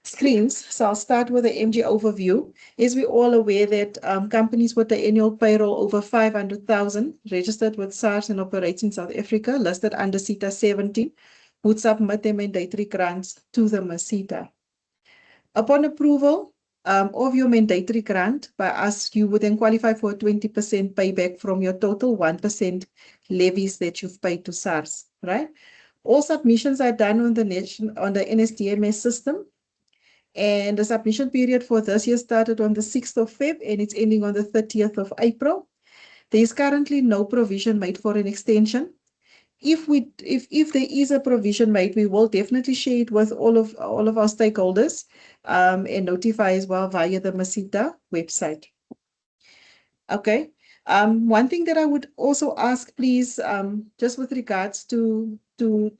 screens. So I'll start with the MG overview. As we're all aware that companies with the annual payroll over 500,000 registered with SARS and operates in South Africa, listed under SETA 17, would submit their mandatory grants to the MASETA. Upon approval of your mandatory grant by us, you would then qualify for a 20% payback from your total 1% levies that you've paid to SARS, right? All submissions are done on the NSDMS system. And the submission period for this year started on the 6th of Feb and it's ending on the 30th of April. There is currently no provision made for an extension. If there is a provision made, we will definitely share it with all of our stakeholders and notify as well via the MASETA website. Okay. One thing that I would also ask, please, just with regards to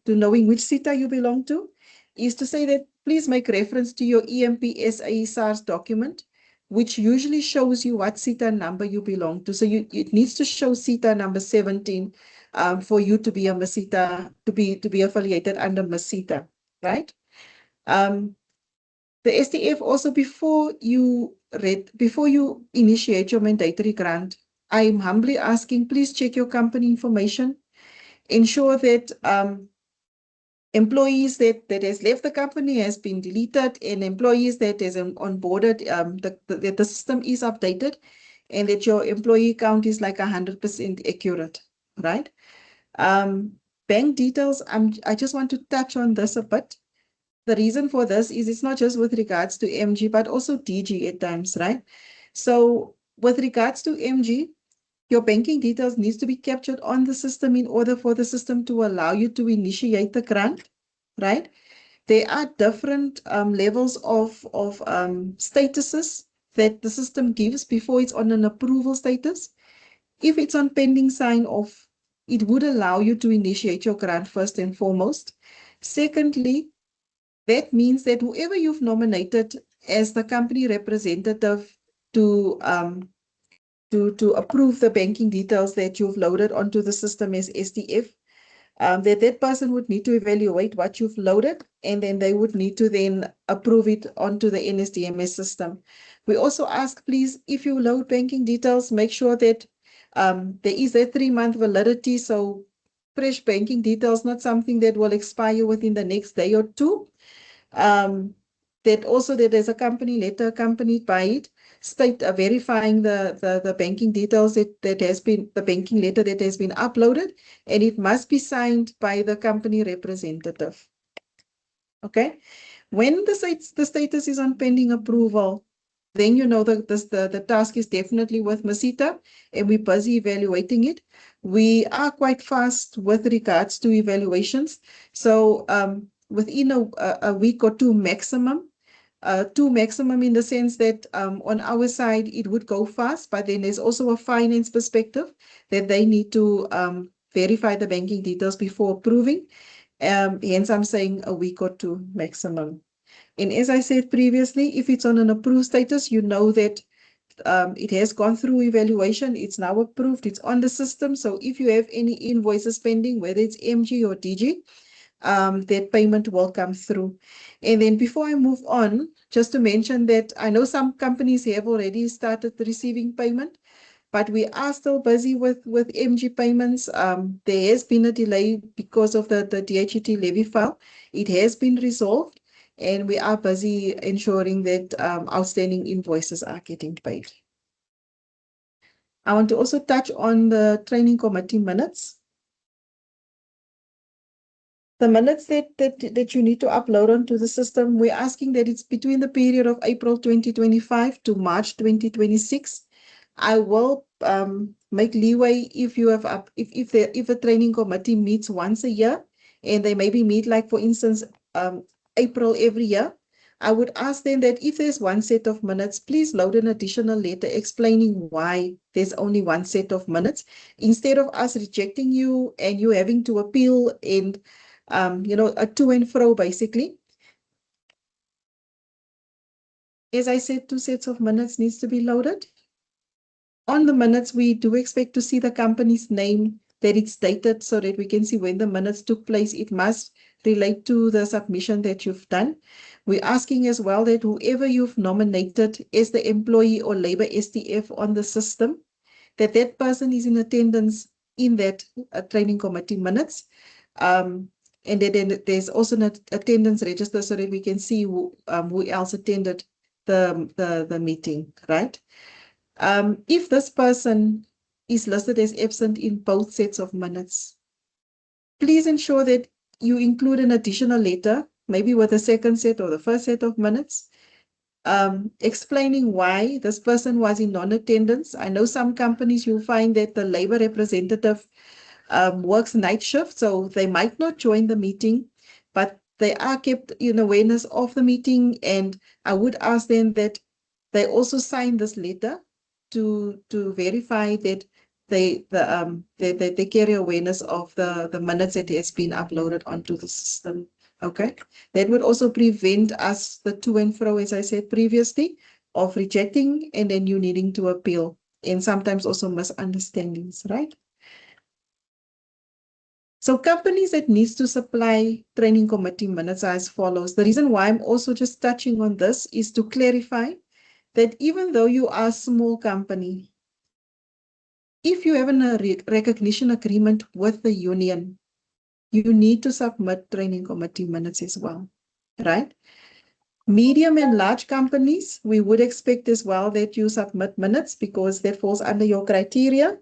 knowing which SETA you belong to, is to say that please make reference to your EMP-SA SARS document, which usually shows you what SETA number you belong to. So it needs to show SETA number 17 for you to be a MASETA, to be affiliated under MASETA, right? The STF also, before you initiate your mandatory grant, I am humbly asking, please check your company information. Ensure that employees that has left the company has been deleted, and employees that is onboarded, that the system is updated, and that your employee count is like 100% accurate, right? Bank details, I just want to touch on this a bit. The reason for this is it's not just with regards to MG, but also DG at times, right? So with regards to MG, your banking details needs to be captured on the system in order for the system to allow you to initiate the grant, right? There are different levels of statuses that the system gives before it's on an approval status. If it's on pending sign off, it would allow you to initiate your grant first and foremost. Secondly, that means that whoever you've nominated as the company representative to approve the banking details that you've loaded onto the system as STF, that person would need to evaluate what you've loaded, and then they would need to then approve it onto the NSDMS system. We also ask, please, if you load banking details, make sure that there is a 3-month validity, so fresh banking details, not something that will expire within the next day or two. That also that there's a company letter accompanied by it, verifying the banking details that has been, the banking letter that has been uploaded, and it must be signed by the company representative. Okay. When the status is on pending approval, then you know the task is definitely with MASETA, and we're busy evaluating it. We are quite fast with regards to evaluations. So within a week or two maximum, in the sense that on our side, it would go fast, but then there's also a finance perspective that they need to verify the banking details before approving. Hence, I'm saying a week or two maximum. And as I said previously, if it's on an approved status, you know that it has gone through evaluation, it's now approved, it's on the system. So if you have any invoices pending, whether it's MG or DG, that payment will come through. And then before I move on, just to mention that I know some companies have already started receiving payment, but we are still busy with MG payments. There has been a delay because of the DHET levy file. It has been resolved, and we are busy ensuring that outstanding invoices are getting paid. I want to also touch on the training committee minutes. The minutes that you need to upload onto the system, we're asking that it's between the period of April 2025 to March 2026. I will make leeway if you have if a training committee meets once a year, and they maybe meet, like for instance, April every year. I would ask them that if there's one set of minutes, please load an additional letter explaining why there's only one set of minutes, instead of us rejecting you and you having to appeal and a to and fro basically. As I said, 2 sets of minutes needs to be loaded. On the minutes, we do expect to see the company's name that it's dated so that we can see when the minutes took place. It must relate to the submission that you've done. We're asking as well that whoever you've nominated as the employee or labor STF on the system, that that person is in attendance in that training committee minutes. And then there's also an attendance register so that we can see who else attended the meeting, right? If this person is listed as absent in both sets of minutes, please ensure that you include an additional letter, maybe with the second set or the first set of minutes, explaining why this person was in non-attendance. I know some companies you'll find that the labor representative works night shift, so they might not join the meeting, but they are kept in awareness of the meeting. And I would ask them that they also sign this letter to verify that they carry awareness of the minutes that has been uploaded onto the system. Okay, that would also prevent us the to and fro, as I said previously, of rejecting and then you needing to appeal, and sometimes also misunderstandings, right? So companies that needs to supply training committee minutes are as follows. The reason why I'm also just touching on this is to clarify that even though you are a small company, if you have a recognition agreement with the union, you need to submit training committee minutes as well, right? Medium and large companies, we would expect as well that you submit minutes because that falls under your criteria.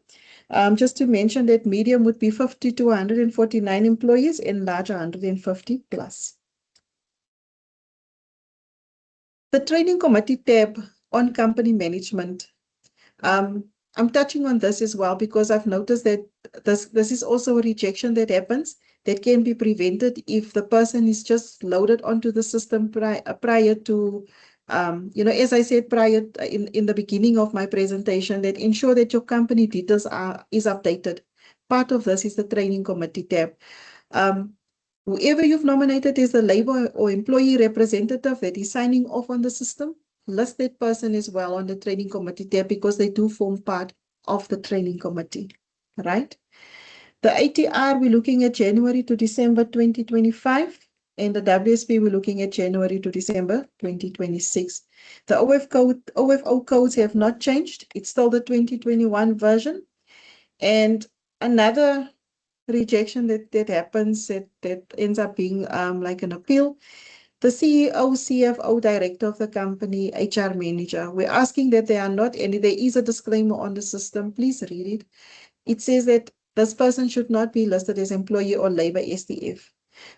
Just to mention that medium would be 50 to 149 employees and large 150 plus. The training committee tab on company management. I'm touching on this as well because I've noticed that this is also a rejection that happens that can be prevented if the person is just loaded onto the system prior to, as I said prior in the beginning of my presentation, that ensure that your company details is updated. Part of this is the training committee tab. Whoever you've nominated as the labor or employee representative that is signing off on the system, list that person as well on the training committee tab because they do form part of the training committee, right? The ATR, we're looking at January to December 2025, and the WSP, we're looking at January to December 2026. The OFO codes have not changed. It's still the 2021 version. And another rejection that happens that ends up being like an appeal. The CEO, CFO, director of the company, HR manager, we're asking that there are not any, there is a disclaimer on the system. Please read it. It says that this person should not be listed as employee or labor STF.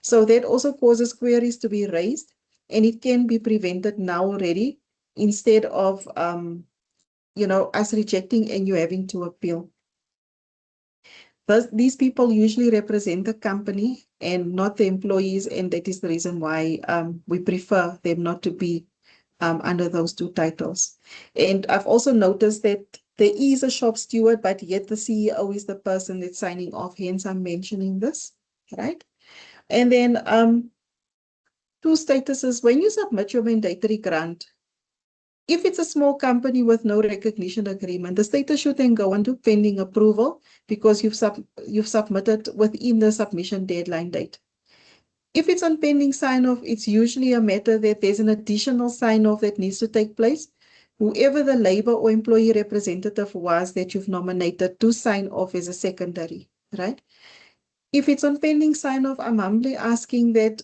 So that also causes queries to be raised, and it can be prevented now already instead of, us rejecting and you having to appeal. These people usually represent the company and not the employees, and that is the reason why we prefer them not to be under those two titles. And I've also noticed that there is a shop steward, but yet the CEO is the person that's signing off, hence I'm mentioning this, right? And then two statuses. When you submit your mandatory grant, if it's a small company with no recognition agreement, the status should then go into pending approval because you've submitted within the submission deadline date. If it's on pending sign-off, it's usually a matter that there's an additional sign-off that needs to take place. Whoever the labor or employee representative was that you've nominated to sign off as a secondary, right? If it's on pending sign-off, I'm humbly asking that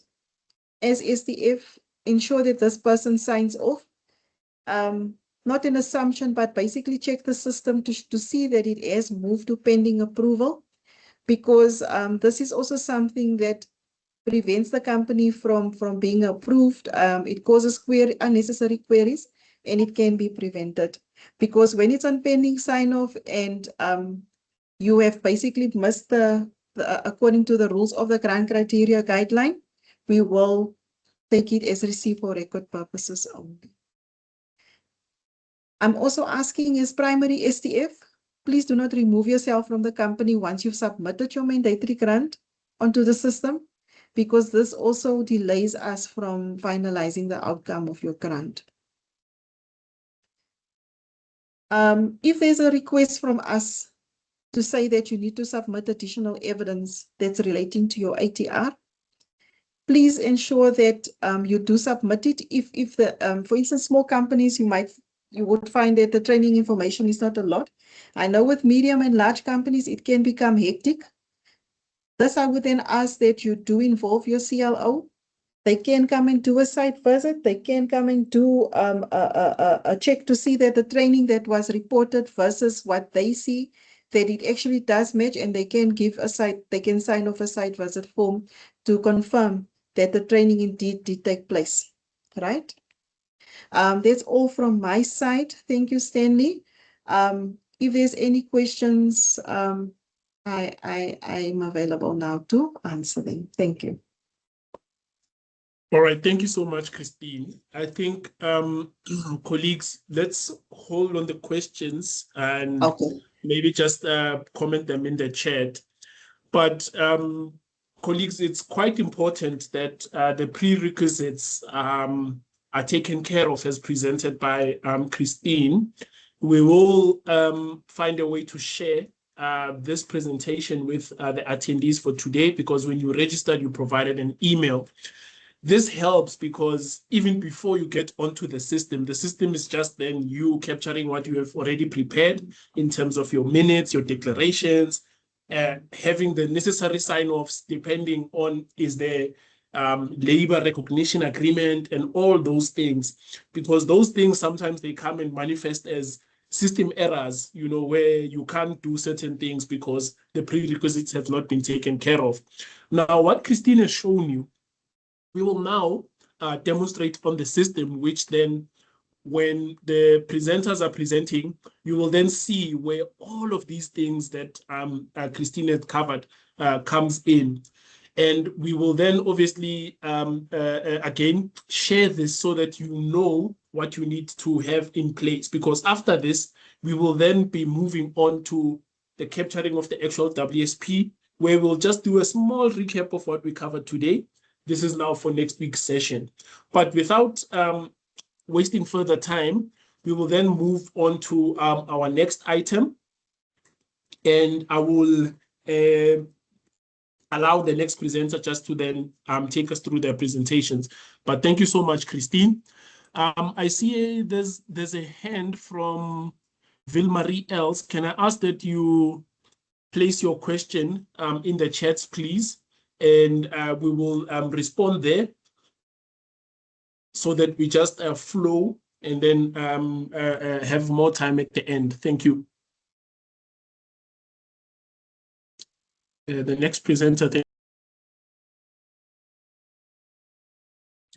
as STF, ensure that this person signs off. Not an assumption, but basically check the system to see that it has moved to pending approval, because this is also something that prevents the company from being approved. It causes unnecessary queries, and it can be prevented. Because when it's on pending sign-off and you have basically missed according to the rules of the grant criteria guideline, we will take it as received for record purposes only. I'm also asking as primary STF, please do not remove yourself from the company once you've submitted your mandatory grant onto the system, because this also delays us from finalizing the outcome of your grant. If there's a request from us to say that you need to submit additional evidence that's relating to your ATR. Please ensure that you do submit it. If the for instance, small companies, you would find that the training information is not a lot. I know with medium and large companies it can become hectic. Thus, I would then ask that you do involve your CLO. They can come and do a site visit. They can come and do a check to see that the training that was reported versus what they see, that it actually does match, and they can sign off a site visit form to confirm that the training indeed did take place, right? That's all from my side. Thank you, Stanley. If there's any questions, I'm available now to answer them. Thank you. All right, thank you so much, Christine. I think, colleagues, let's hold on the questions and maybe just comment them in the chat. But colleagues, it's quite important that the prerequisites are taken care of as presented by Christine. We will find a way to share this presentation with the attendees for today, because when you registered, you provided an email. This helps because even before you get onto the system is just then you capturing what you have already prepared in terms of your minutes, your declarations, having the necessary sign-offs depending on is there labor recognition agreement and all those things, because those things sometimes they come and manifest as system errors, you know, where you can't do certain things because the prerequisites have not been taken care of. Now, what Christine has shown you, we will now demonstrate on the system, which then when the presenters are presenting, you will then see where all of these things that Christine had covered comes in. And we will then obviously, again, share this so that you know what you need to have in place. Because after this, we will then be moving on to the capturing of the actual WSP, where we'll just do a small recap of what we covered today. This is now for next week's session. But without wasting further time, we will then move on to our next item. And I will allow the next presenter just to then take us through their presentations. But thank you so much, Christine. I see there's a hand from Ville-Marie Els. Can I ask that you place your question in the chats, please? And we will respond there so that we just flow and then have more time at the end. Thank you. The next presenter.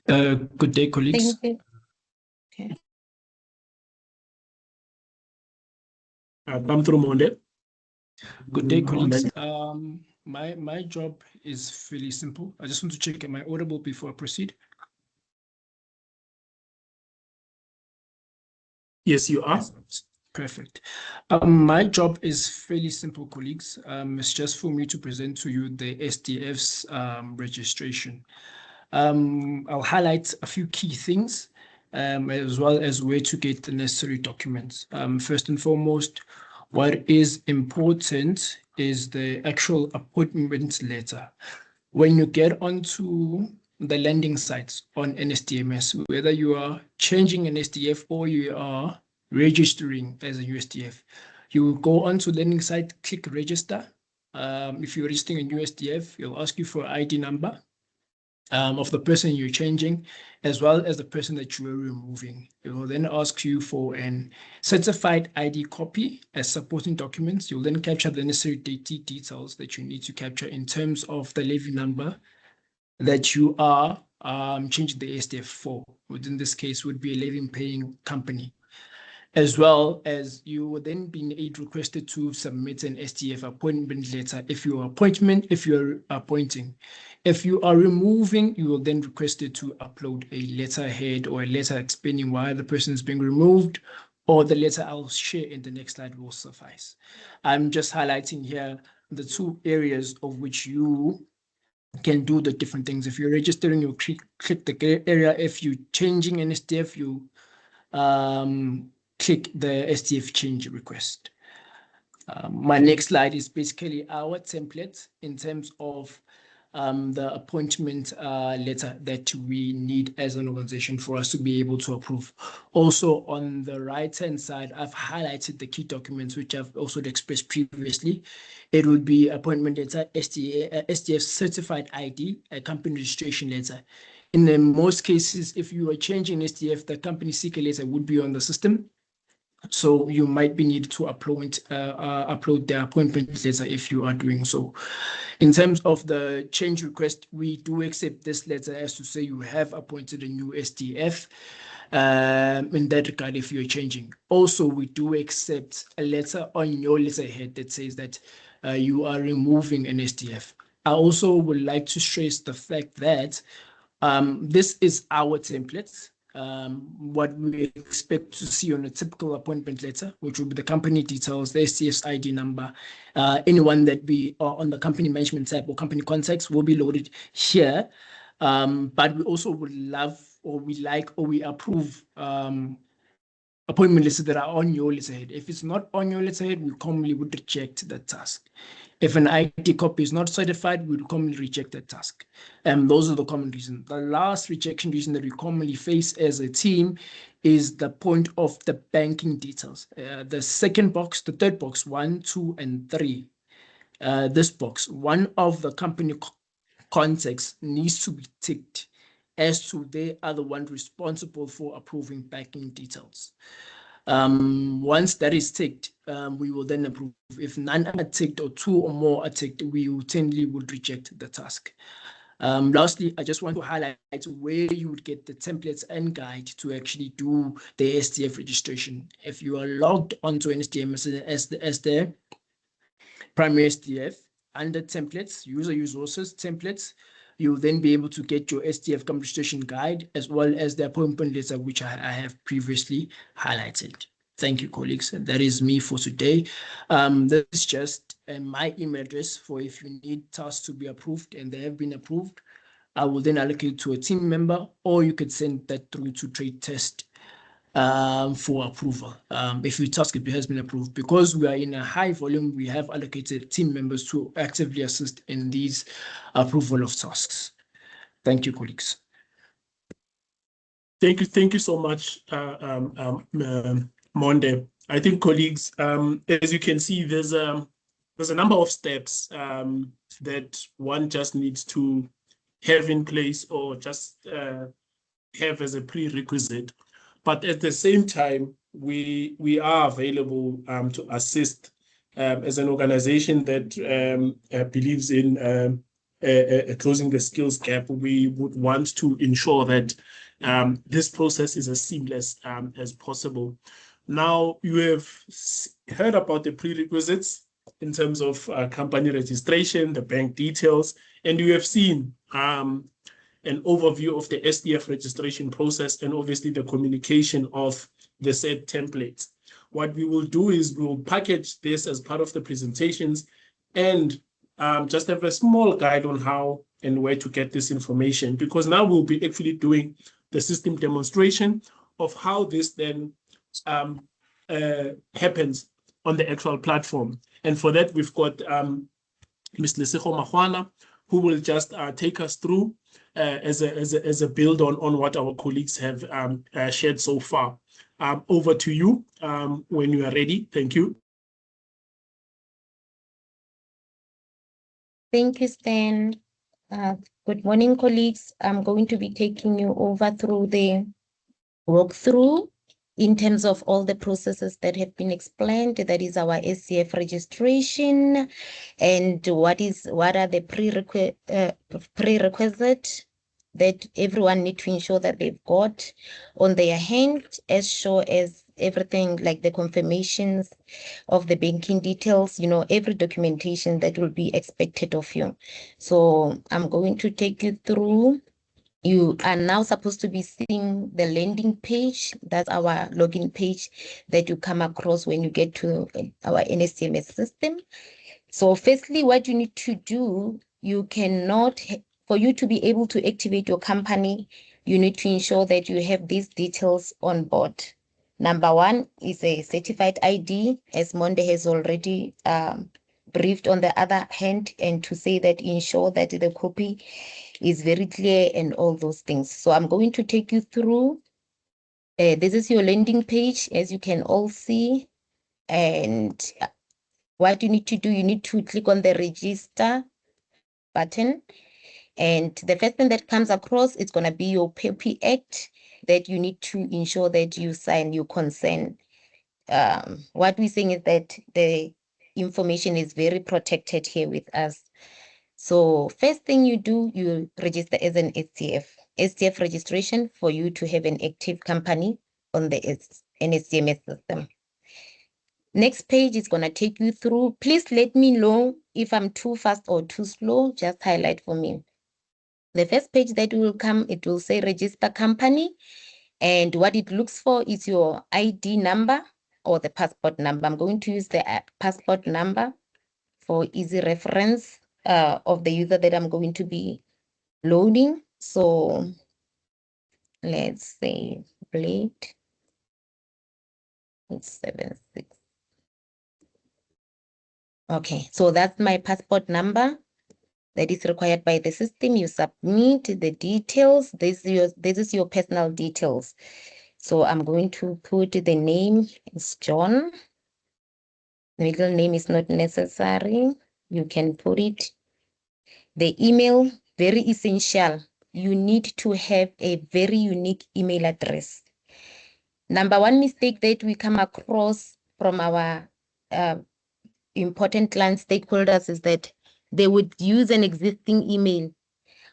Good day, colleagues. Thank you. Okay. Good day, colleagues. My job is fairly simple. I just want to check, am I audible before I proceed? Yes, you are. Perfect. My job is fairly simple, colleagues. It's just for me to present to you the SDF's registration. I'll highlight a few key things, as well as where to get the necessary documents. First and foremost, what is important is the actual appointment letter. When you get onto the landing sites on NSDMS, whether you are changing an SDF or you are registering as a USDF, you will go onto landing site, click register. If you're registering a new SDF, it'll ask you for ID number of the person you're changing, as well as the person that you are removing. It will then ask you for an certified ID copy as supporting documents. You'll then capture the necessary details that you need to capture in terms of the levy number that you are changing the SDF for. Within this case, would be a levy-paying company. As well as you will then be requested to submit an SDF appointment letter if you are appointing. If you are removing, you will then requested to upload a letterhead or a letter explaining why the person is being removed, or the letter I'll share in the next slide will suffice. I'm just highlighting here the two areas of which you can do the different things. If you're registering, you click the area. If you're changing an SDF, you click the SDF change request. My next slide is basically our template in terms of the appointment letter that we need as an organization for us to be able to approve. Also, on the right-hand side, I've highlighted the key documents, which I've also expressed previously. It would be appointment letter, SDF certified ID, a company registration letter. In most cases, if you are changing SDF, the company seeker letter would be on the system. So you might be needed to upload the appointment letter if you are doing so. In terms of the change request, we do accept this letter as to say you have appointed a new SDF in that regard if you're changing. Also, we do accept a letter on your letterhead that says that you are removing an SDF. I also would like to stress the fact that this is our template. What we expect to see on a typical appointment letter, which will be the company details, the SDF's ID number, anyone that be on the company management tab or company contacts will be loaded here. But we also would love, or we like, or we approve appointment lists that are on your letterhead. If it's not on your letterhead, we commonly would reject the task. If an ID copy is not certified, we would commonly reject that task. Those are the common reasons. The last rejection reason that we commonly face as a team is the point of the banking details. The second box, the third box, 1, 2, and 3. This box, one of the company contacts needs to be ticked as to they are the one responsible for approving banking details. Once that is ticked, we will then approve. If none are ticked or 2 or more are ticked, we routinely would reject the task. Lastly, I just want to highlight where you would get the templates and guide to actually do the SDF registration. If you are logged onto an SDM as the primary SDF, under templates, user resources templates, you'll then be able to get your SDF company registration guide as well as the appointment letter, which I have previously highlighted. Thank you, colleagues. That is me for today. This is just my email address for if you need tasks to be approved and they have been approved. I will then allocate to a team member, or you could send that through to Trade Test for approval. If your task has been approved, because we are in a high volume, we have allocated team members to actively assist in these approval of tasks. Thank you, colleagues. Thank you so much, Monde. I think, colleagues, as you can see, there's a number of steps that one just needs to have in place or just have as a prerequisite. But at the same time, we are available to assist as an organization that believes in closing the skills gap. We would want to ensure that this process is as seamless as possible. Now, you have heard about the prerequisites in terms of company registration, the bank details, and you have seen an overview of the SDF registration process and obviously the communication of the said templates. What we will do is we will package this as part of the presentations and just have a small guide on how and where to get this information, because now we'll be actually doing the system demonstration of how this then happens on the actual platform. And for that, we've got Ms. Lesego Mahwana, who will just take us through as a build on what our colleagues have shared so far. Over to you when you are ready. Thank you. Thank you, Stan. Good morning, colleagues. I'm going to be taking you over through the walkthrough in terms of all the processes that have been explained. That is our SDF registration and what are the prerequisites that everyone need to ensure that they've got on their hand, as sure as everything like the confirmations of the banking details, every documentation that will be expected of you. So I'm going to take you through. You are now supposed to be seeing the landing page. That's our login page that you come across when you get to our NSTMS system. So firstly, what you need to do, for you to be able to activate your company, you need to ensure that you have these details on board. Number one is a certified ID, as Monde has already briefed on the other hand, and to say that ensure that the copy is very clear and all those things. So I'm going to take you through. This is your landing page, as you can all see. And what you need to do, you need to click on the register button. And the first thing that comes across is going to be your POPI Act that you need to ensure that you sign, you consent. What we're saying is that the information is very protected here with us. So first thing you do, you register as an STF. STF registration for you to have an active company on the NSTMS system. Next page is going to take you through. Please let me know if I'm too fast or too slow. Just highlight for me. The first page that will come, it will say register company. And what it looks for is your ID number or the passport number. I'm going to use the passport number for easy reference of the user that I'm going to be loading. So let's say Blade 876. Okay, so that's my passport number that is required by the system. You submit the details. This is your personal details. So I'm going to put the name is John. The middle name is not necessary. You can put it. The email, very essential. You need to have a very unique email address. Number one mistake that we come across from our important client stakeholders is that they would use an existing email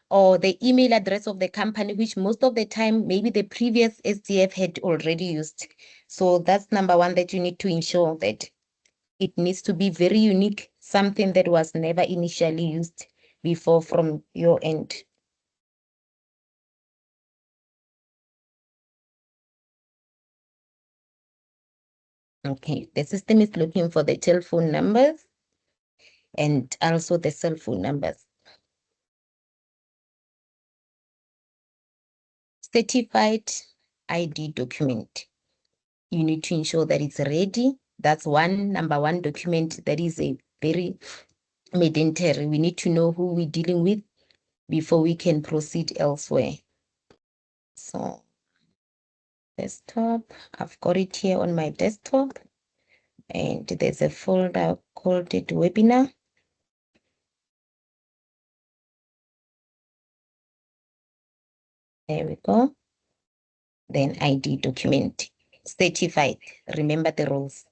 or the email address of the company, which most of the time, maybe the previous STF had already used. So that's number one that you need to ensure that it needs to be very unique, something that was never initially used before from your end. Okay, the system is looking for the telephone numbers and also the cell phone numbers. Certified ID document. You need to ensure that it's ready. That's number one document that is a very mandatory. We need to know who we're dealing with before we can proceed elsewhere. So desktop, I've got it here on my desktop, and there's a folder called it webinar. There we go. Then ID document, certified. Remember the rules.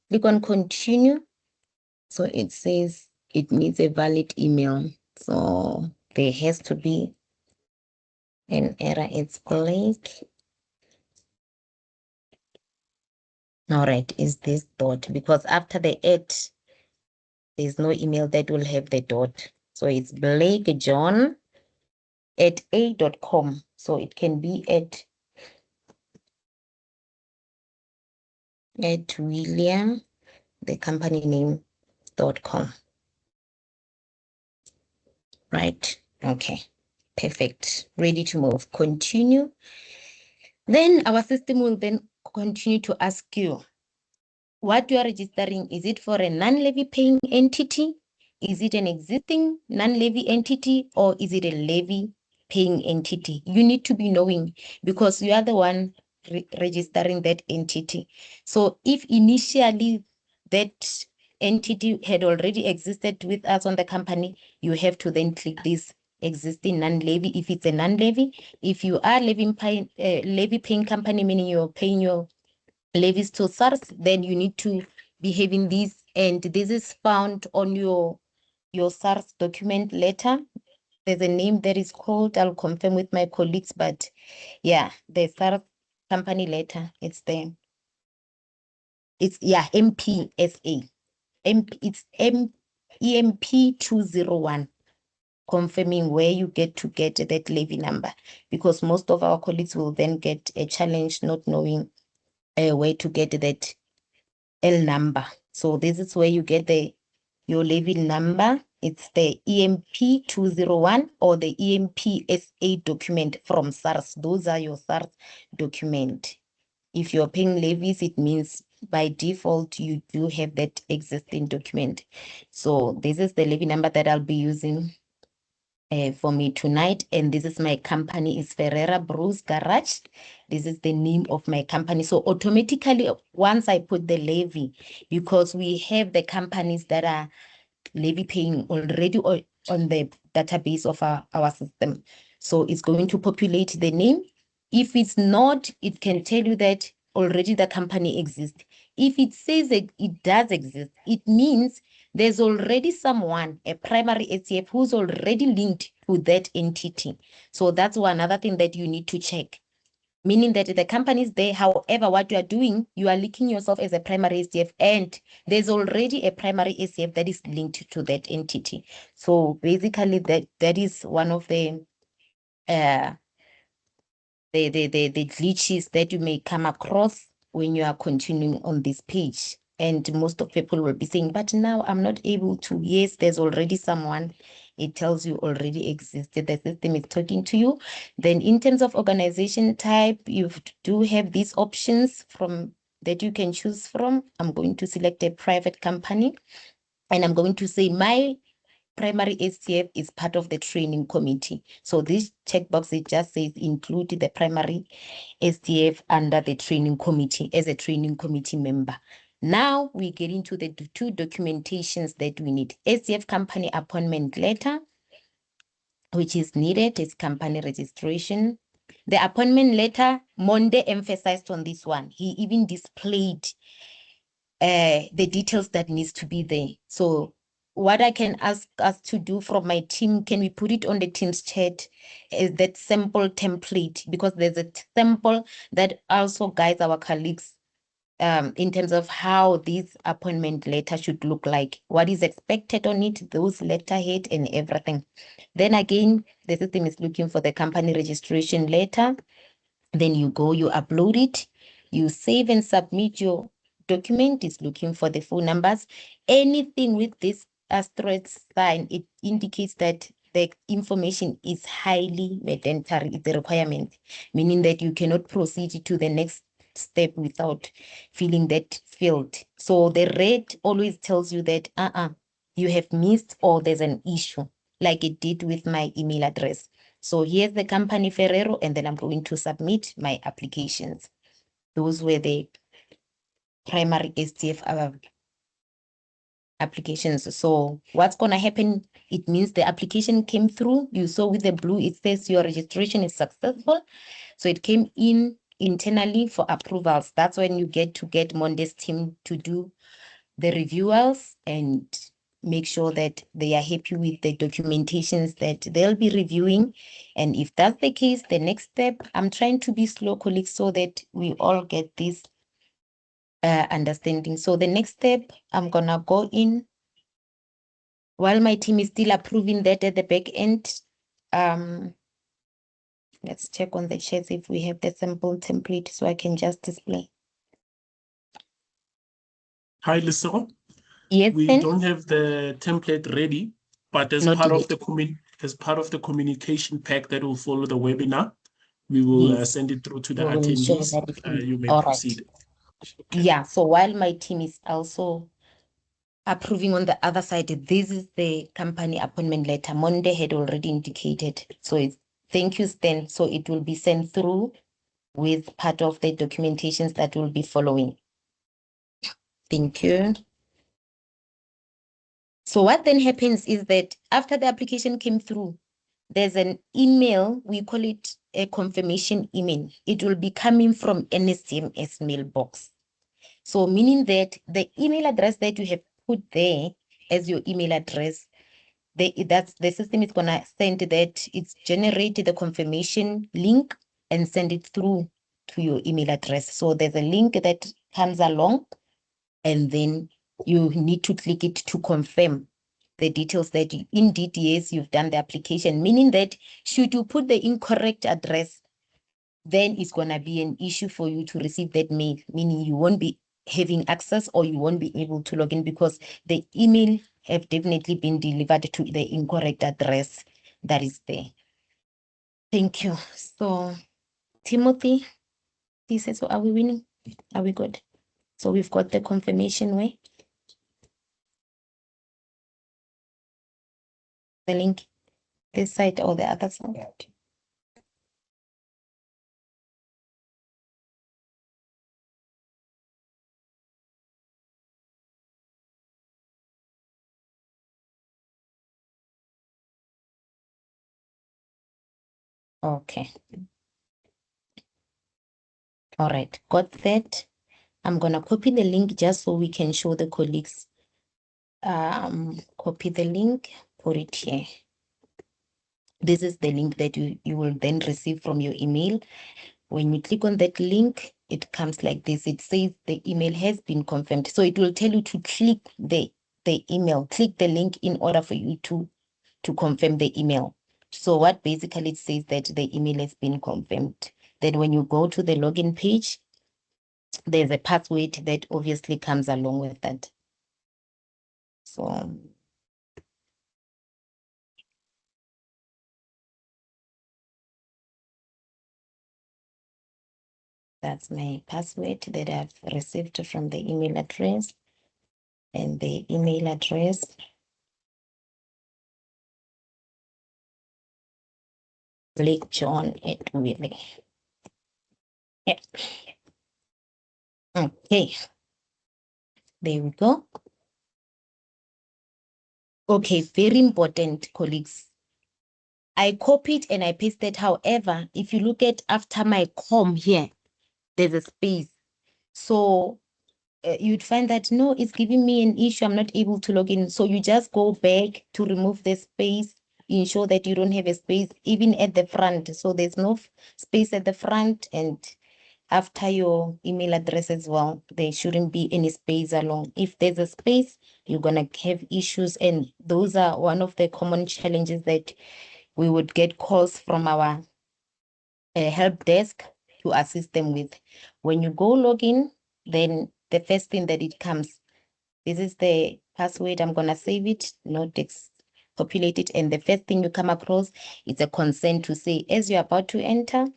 Click on continue. So it says it needs a valid email. So there has to be an error. It's blank. All right, is this dot? Because after the @ there's no email that will have the dot. So it's blakejohn@a.com. So it can be at William, the company name.com. Right? Okay. Perfect. Ready to move. Continue. Then our system will then continue to ask you what you are registering. Is it for a non-levy paying entity? Is it an existing non-levy entity, or is it a levy paying entity? You need to be knowing because you are the one registering that entity. So if initially that entity had already existed with us on the company, you have to then click this existing non-levy if it's a non-levy. If you are levy paying company, meaning you're paying your levies to SARS, then you need to be having this, and this is found on your SARS document letter. There's a name that is called, I'll confirm with my colleagues, but yeah, the SARS company letter, it's there. It's MPSA. It's EMP 201, confirming where you get to get that levy number, because most of our colleagues will then get a challenge not knowing where to get that L number. So this is where you get your levy number. It's the EMP 201 or the EMPSA document from SARS. Those are your SARS document. If you're paying levies, it means by default, you do have that existing document. So this is the levy number that I'll be using for me tonight. And this is my company, is Ferreira Bruce Garage. This is the name of my company. So automatically, once I put the levy, because we have the companies that are levy paying already on the database of our system. So it's going to populate the name. If it's not, it can tell you that already the company exists. If it says that it does exist, it means there's already someone, a primary STF, who's already linked to that entity. So that's one other thing that you need to check. Meaning that the company is there, however, what you are doing, you are linking yourself as a primary STF, and there's already a primary STF that is linked to that entity. So basically, that is one of the glitches that you may come across when you are continuing on this page. And most of people will be saying, but now I'm not able to. Yes, there's already someone. It tells you already existed. The system is talking to you. Then in terms of organization type, you do have these options that you can choose from. I'm going to select a private company, and I'm going to say my primary STF is part of the training committee. So this checkbox, it just says include the primary STF under the training committee as a training committee member. Now we get into the two documentations that we need. STF company appointment letter, which is needed, is company registration. The appointment letter, Monde emphasized on this one. He even displayed the details that needs to be there. So what I can ask us to do from my team, can we put it on the Teams chat as that sample template? Because there's a sample that also guides our colleagues in terms of how this appointment letter should look like, what is expected on it, those letterhead and everything. Then again, the system is looking for the company registration letter. Then you go, you upload it, you save and submit your document. Is looking for the phone numbers. Anything with this asterisk sign, it indicates that the information is highly mandatory. It's a requirement, meaning that you cannot proceed to the next step without filling that field. So the red always tells you that you have missed or there's an issue, like it did with my email address. So here's the company Ferrero, and then I'm going to submit my applications. Those were the primary STF applications. So what's going to happen? It means the application came through. You saw with the blue, it says your registration is successful. So it came in internally for approvals. That's when you get Monde's team to do the reviewers and make sure that they are happy with the documentations that they'll be reviewing. And if that's the case, the next step, I'm trying to be slow, colleagues, so that we all get this understanding. So the next step, I'm gonna go in while my team is still approving that at the back end. Let's check on the chats if we have the sample template so I can just display. Hi, Lisa. Yes, we don't have the template ready, but as part of the communication pack that will follow the webinar, we will send it through to the attendees. You may proceed. Okay. Yeah, so while my team is also approving on the other side, this is the company appointment letter. Monde had already indicated. So it's thank you, Stan. So it will be sent through with part of the documentations that will be following. Thank you. So what then happens is that after the application came through, there's an email, we call it a confirmation email. It will be coming from NSTMS mailbox. So meaning that the email address that you have put there as your email address, that's the system is gonna send that, it's generated the confirmation link and send it through to your email address. So there's a link that comes along, and then you need to click it to confirm the details that indeed, yes, you've done the application, meaning that should you put the incorrect address, then it's going to be an issue for you to receive that mail, meaning you won't be having access or you won't be able to log in because the email have definitely been delivered to the incorrect address that is there. Thank you. So, Timothy, He said, so are we winning? Are we good? So we've got the confirmation way. The link, this side or the other side. Okay. All right, got that. I'm gonna copy the link just so we can show the colleagues. Copy the link, put it here. This is the link that you will then receive from your email. When you click on that link, it comes like this. It says the email has been confirmed. So it will tell you to click the email, click the link in order for you to confirm the email. So what basically it says that the email has been confirmed. Then when you go to the login page, there's a password that obviously comes along with that. So that's my password that I've received from the email address. And the email address Blake John at Willie. Yeah. Okay. There we go. Okay, very important, colleagues. I copied and I pasted. However, if you look at after my com here, there's a space. So you'd find that, no, it's giving me an issue. I'm not able to log in. So you just go back to remove the space, ensure that you don't have a space even at the front. So there's no space at the front, and after your email address as well, there shouldn't be any space along. If there's a space, you're gonna have issues, and those are one of the common challenges that we would get calls from our help desk to assist them with. When you go log in, then the first thing that it comes, this is the password. I'm gonna save it, not populate it, and the first thing you come across is a consent to say, as you're about to enter,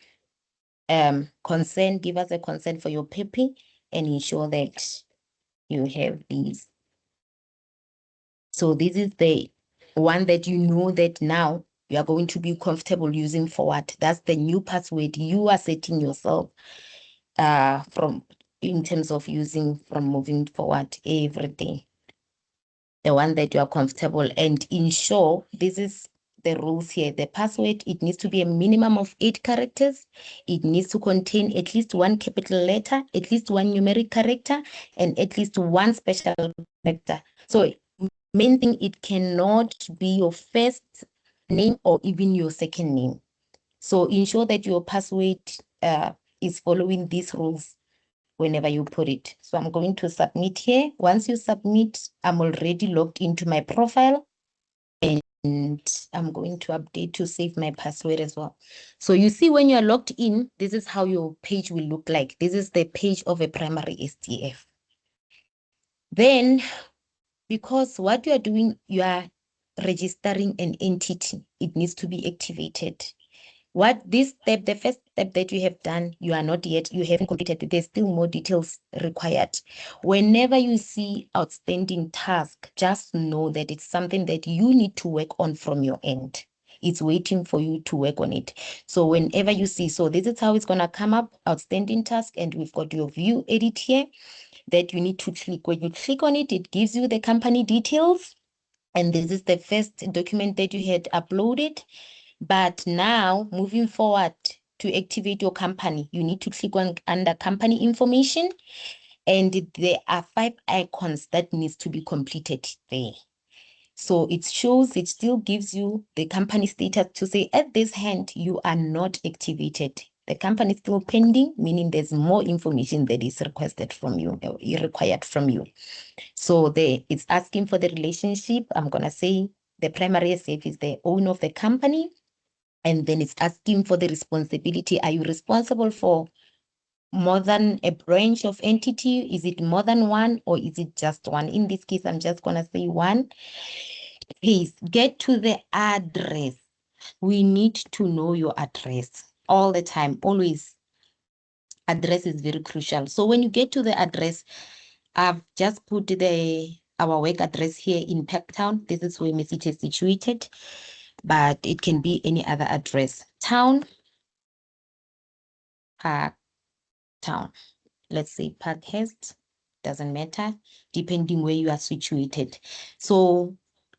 consent, give us a consent for your PEPI and ensure that you have these. So this is the one that you know that now you are going to be comfortable using forward. That's the new password you are setting yourself from in terms of using from moving forward every day. The one that you are comfortable, and ensure this is the rules here. The password, it needs to be a minimum of 8 characters. It needs to contain at least 1 capital letter, at least 1 numeric character, and at least 1 special character. So main thing, it cannot be your first name or even your second name. So ensure that your password is following these rules whenever you put it. So I'm going to submit here. Once you submit, I'm already logged into my profile, and I'm going to update to save my password as well. So you see, when you're logged in, this is how your page will look like. This is the page of a primary STF. Then, because what you are doing, you are registering an entity, it needs to be activated. What this step, the first step that you have done, you are not yet, you haven't completed. There's still more details required. Whenever you see outstanding task, just know that it's something that you need to work on from your end. It's waiting for you to work on it. So whenever you see, so this is how it's going to come up, outstanding task, and we've got your view edit here that you need to click. When you click on it, it gives you the company details. And this is the first document that you had uploaded. But now, moving forward, to activate your company, you need to click on under company information, and there are 5 icons that needs to be completed there. So it shows, it still gives you the company status to say at this hand, you are not activated. The company is still pending, meaning there's more information that is requested from you, required from you. So it's asking for the relationship. I'm going to say the primary STF is the owner of the company. And then it's asking for the responsibility. Are you responsible for more than a branch of entity? Is it more than one, or is it just one? In this case, I'm just going to say one. Please get to the address. We need to know your address all the time, always. address is very crucial. So when you get to the address, I've just put our work address here in Parktown. This is where Mesite is situated, but it can be any other address. Town, Parktown. Let's say Parkhurst, doesn't matter, depending where you are situated. So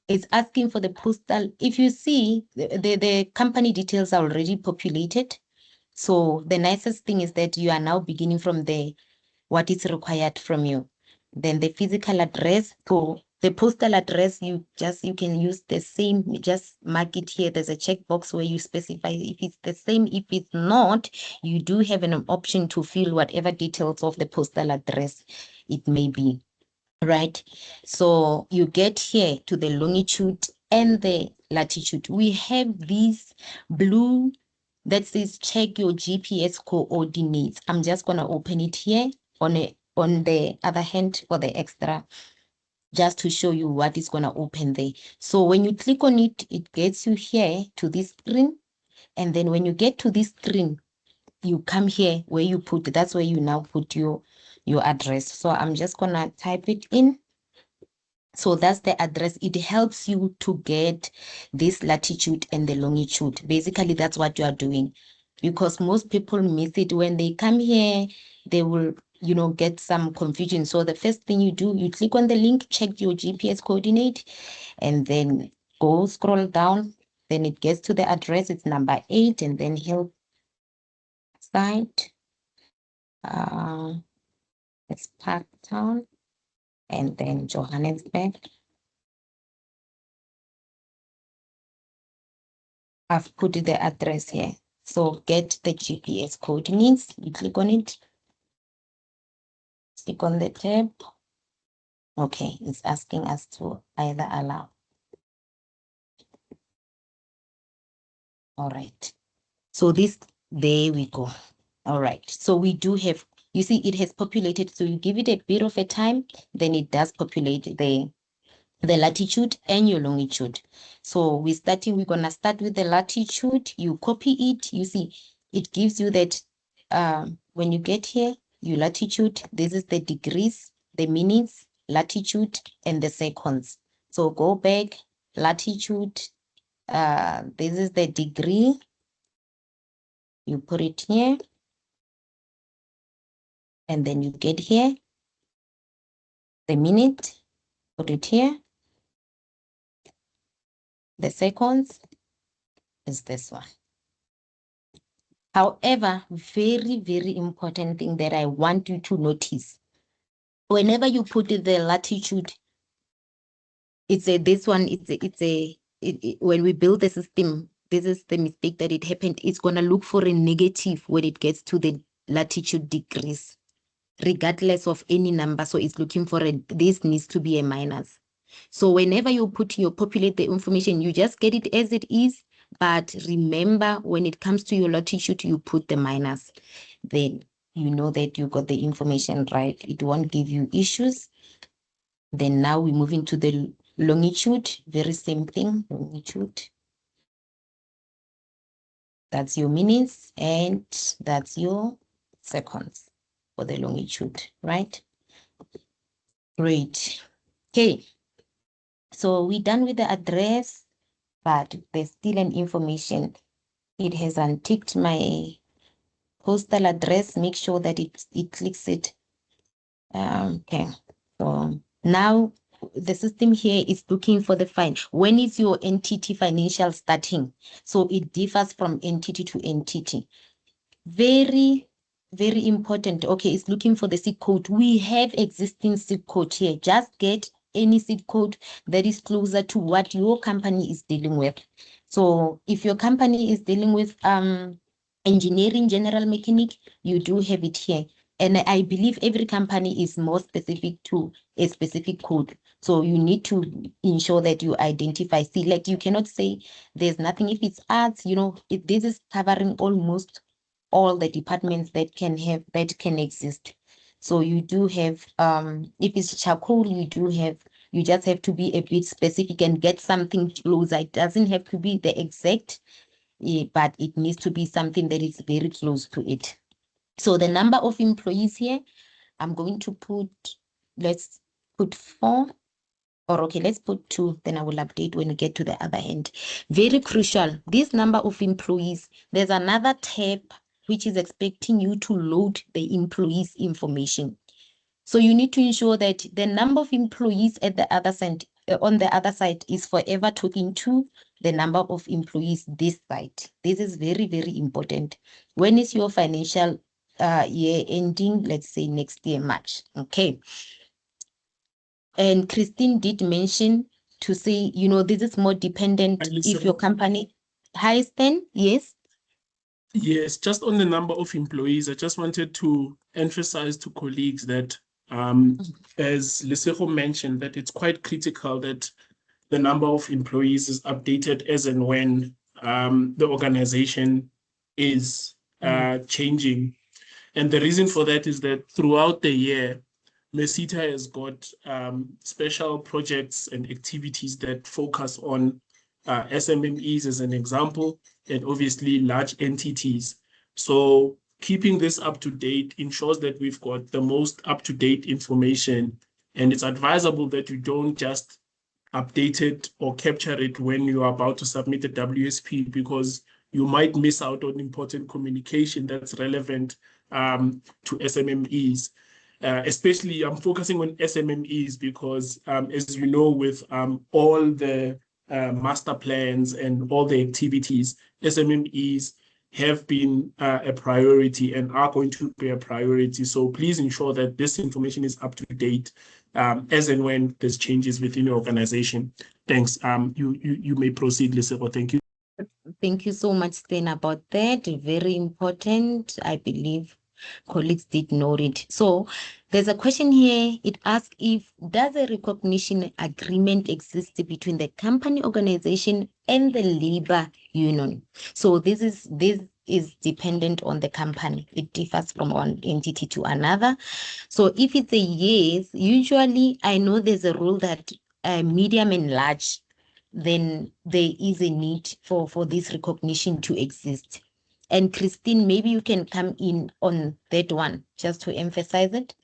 it's asking for the postal. If you see, the company details are already populated. So the nicest thing is that you are now beginning from there, what is required from you. Then the physical address, so the postal address, you can use the same, just mark it here. There's a checkbox where you specify if it's the same. If it's not, you do have an option to fill whatever details of the postal address it may be, right? So you get here to the longitude and the latitude. We have these blue that says check your GPS coordinates. I'm just going to open it here on the other hand for the extra, just to show you what is going to open there. So when you click on it, it gets you here to this screen. And then when you get to this screen, you come here where you put, that's where you now put your address. So I'm just going to type it in. So that's the address. It helps you to get this latitude and the longitude. Basically, that's what you are doing, because most people miss it. When they come here, they will, get some confusion. So the first thing you do, you click on the link, check your GPS coordinate, and then go scroll down. Then it gets to the address. It's number 8, and then help site. It's Parktown, and then Johannesburg. I've put the address here. So get the GPS coordinates. You click on it. Click on the tab. Okay, it's asking us to either allow. All right. So there we go. All right. So we do have, you see, it has populated. So you give it a bit of a time, then it does populate the latitude and your longitude. So we're going to start with the latitude. You copy it. You see, it gives you that when you get here, your latitude, this is the degrees, the minutes, latitude, and the seconds. So go back, latitude, this is the degree. You put it here. And then you get here, the minute, put it here. The seconds is this one. However, very, very important thing that I want you to notice, whenever you put the latitude, when we build the system, this is the mistake that it happened. It's going to look for a negative when it gets to the latitude degrees, regardless of any number. So it's looking for this needs to be a minus. So whenever you populate the information, you just get it as it is. But remember, when it comes to your latitude, you put the minus. Then you know that you got the information right. It won't give you issues. Then now we move into the longitude. Very same thing, longitude. That's your minutes and that's your seconds for the longitude, right? Great. Okay. So we're done with the address, but there's still an information. It has unticked my postal address. Make sure that it clicks it. Okay. So now the system here is looking for the fine. When is your entity financial starting? So it differs from entity to entity. Very, very important. Okay, it's looking for the zip code. We have existing zip code here. Just get any zip code that is closer to what your company is dealing with. So if your company is dealing with engineering, general mechanic, you do have it here. And I believe every company is more specific to a specific code. So you need to ensure that you identify, select. You cannot say there's nothing. If it's arts, this is covering almost all the departments that can exist. So you do have, if it's charcoal, you just have to be a bit specific and get something closer. It doesn't have to be the exact, but it needs to be something that is very close to it. So the number of employees here, I'm going to put, let's put 4, or okay, let's put 2, then I will update when we get to the other end. Very crucial, this number of employees, there's another tab which is expecting you to load the employees' information. So you need to ensure that the number of employees at the other side, on the other side, is forever talking to the number of employees this side. This is very, very important. When is your financial year ending? Let's say next year, March. Okay. And Christine did mention to say, you know, this is more dependent if your company. Hi, Stan. Yes. Yes, just on the number of employees, I just wanted to emphasize to colleagues that, as Lesego mentioned, that it's quite critical that the number of employees is updated as and when the organization is changing. And the reason for that is that throughout the year, MESITA has got special projects and activities that focus on SMMEs as an example, and obviously large entities. So keeping this up to date ensures that we've got the most up-to-date information, and it's advisable that you don't just update it or capture it when you are about to submit a WSP, because you might miss out on important communication that's relevant to SMMEs. Especially, I'm focusing on SMMEs because, as you know, with all the master plans and all the activities, SMMEs have been a priority and are going to be a priority. So please ensure that this information is up to date as and when there's changes within your organization. Thanks. You may proceed, Lesego. Thank you. Thank you so much, Stan, about that. Very important. I believe colleagues did note it. So there's a question here. It asks if does a recognition agreement exist between the company organization and the labor union? So this is dependent on the company. It differs from one entity to another. So if it's a yes, usually I know there's a rule that medium and large, then there is a need for this recognition to exist. And Christine, maybe you can come in on that one just to emphasize it.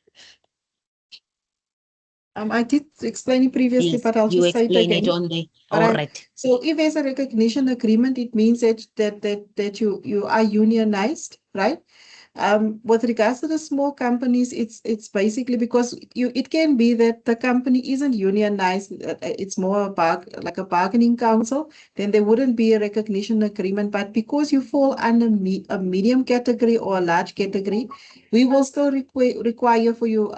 I did explain it previously, yes, but I'll just say it again. You explain it on the, all right. So if there's a recognition agreement, it means that you are unionized, right? With regards to the small companies, it's basically because it can be that the company isn't unionized, it's more about like a bargaining council, then there wouldn't be a recognition agreement. But because you fall under a medium category or a large category, we will still require for you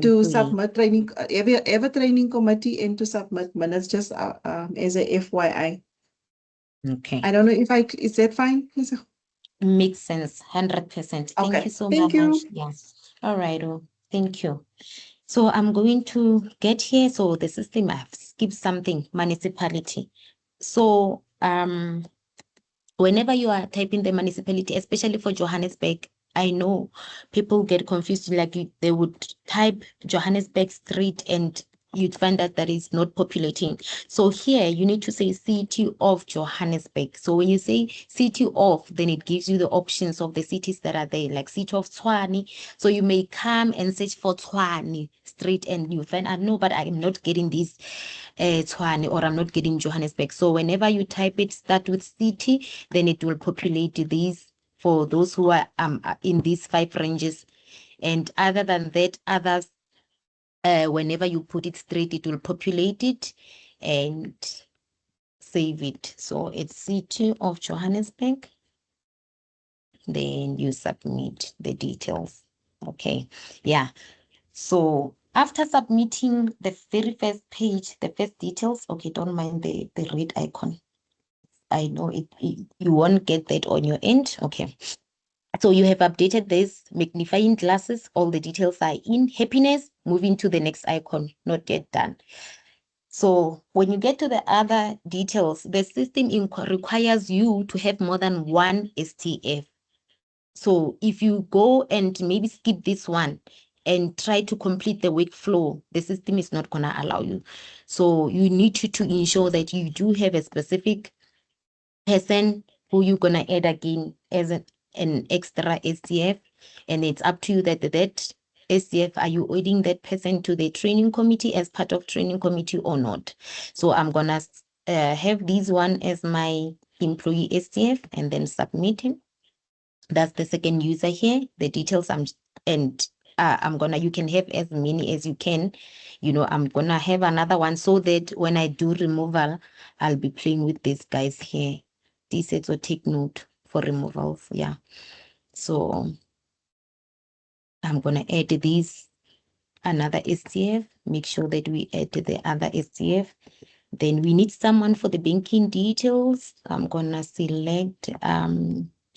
to submit training, have a training committee and to submit minutes, just as a FYI. Okay. I don't know if is that fine? Makes sense, 100%. Okay. Thank you so Thank much. you. Yes. All right. Oh, thank you. So I'm going to get here. So the system, I've skipped something, municipality. So whenever you are typing the municipality, especially for Johannesburg, I know people get confused, like they would type Johannesburg Street and you'd find that is not populating. So here you need to say City of Johannesburg. So when you say City of, then it gives you the options of the cities that are there, like City of Tshwane. So you may come and search for Tshwane Street and you find, I know, but I'm not getting this Tshwane, or I'm not getting Johannesburg. So whenever you type it, start with city, then it will populate these for those who are in these 5 ranges. And other than that, others, whenever you put it straight, it will populate it and save it. So it's City of Johannesburg. Then you submit the details. Okay. Yeah. So after submitting the very first page, the first details, okay, don't mind the red icon. I know you won't get that on your end. Okay. So you have updated this, magnifying glasses, all the details are in. Happiness, moving to the next icon, not yet done. So when you get to the other details, the system requires you to have more than one STF. So if you go and maybe skip this one and try to complete the workflow, the system is not going to allow you. So you need to ensure that you do have a specific person who you're going to add again as an extra SDF, and it's up to you that SDF, are you adding that person to the training committee as part of training committee or not? So I'm gonna have this one as my employee SDF and then submit him. That's the second user here. The details you can have as many as you can. I'm gonna have another one so that when I do removal, I'll be playing with these guys here. This is to take note for removals. Yeah. So I'm gonna add this another SDF. Make sure that we add the other SDF. Then we need someone for the banking details. I'm gonna select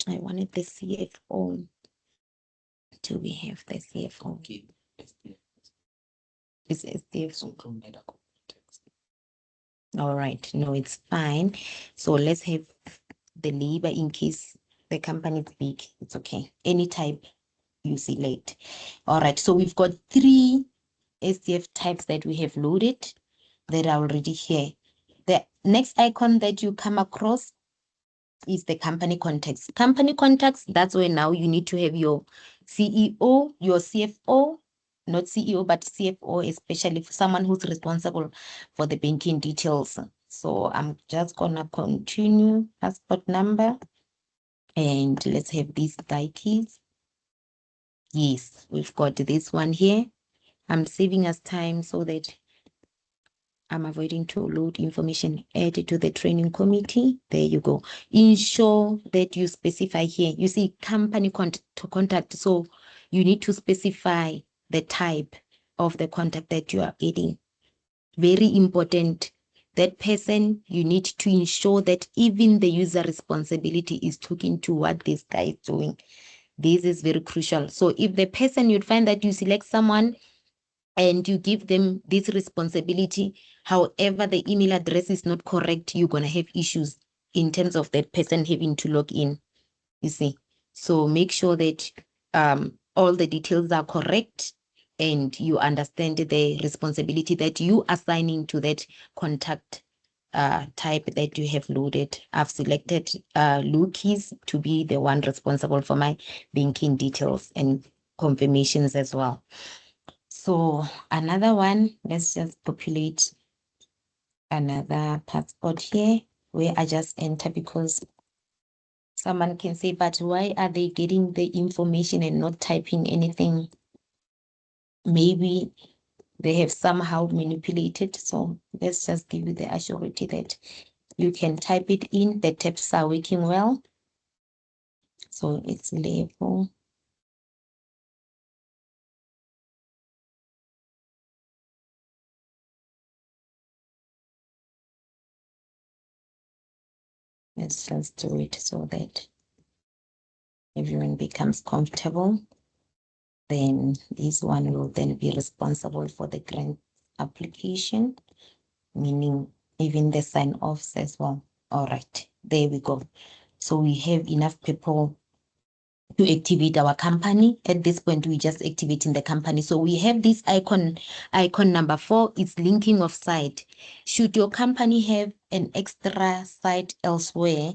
I wanted the CFO. Do we have the CFO? Okay. It's SDF. All right, no, it's fine. So let's have the labor in case the company is big. It's okay. Any type you select. All right, so we've got 3 SDF types that we have loaded that are already here. The next icon that you come across is the company contacts. Company contacts, that's where now you need to have your CEO, your CFO, not CEO, but CFO, especially for someone who's responsible for the banking details. So I'm just gonna continue passport number, and let's have these guy keys. Yes, we've got this one here. I'm saving us time so that I'm avoiding to load information added to the training committee. There you go. Ensure that you specify here. You see company contact. So you need to specify the type of the contact that you are adding. Very important. That person, you need to ensure that even the user responsibility is talking to what this guy is doing. This is very crucial. So if the person, you'd find that you select someone and you give them this responsibility, however, the email address is not correct, you're going to have issues in terms of that person having to log in, you see. So make sure that all the details are correct and you understand the responsibility that you are assigning to that contact type that you have loaded. I've selected Lucas to be the one responsible for my banking details and confirmations as well. So another one, let's just populate another passport here where I just enter, because someone can say, but why are they getting the information and not typing anything? Maybe they have somehow manipulated. So let's just give you the assurity that you can type it in. The tabs are working well. So it's label. Let's just do it so that everyone becomes comfortable. Then this one will then be responsible for the grant application, meaning even the sign-offs as well. All right, there we go. So we have enough people to activate our company. At this point, we're just activating the company. So we have this icon number 4, it's linking of site. Should your company have an extra site elsewhere,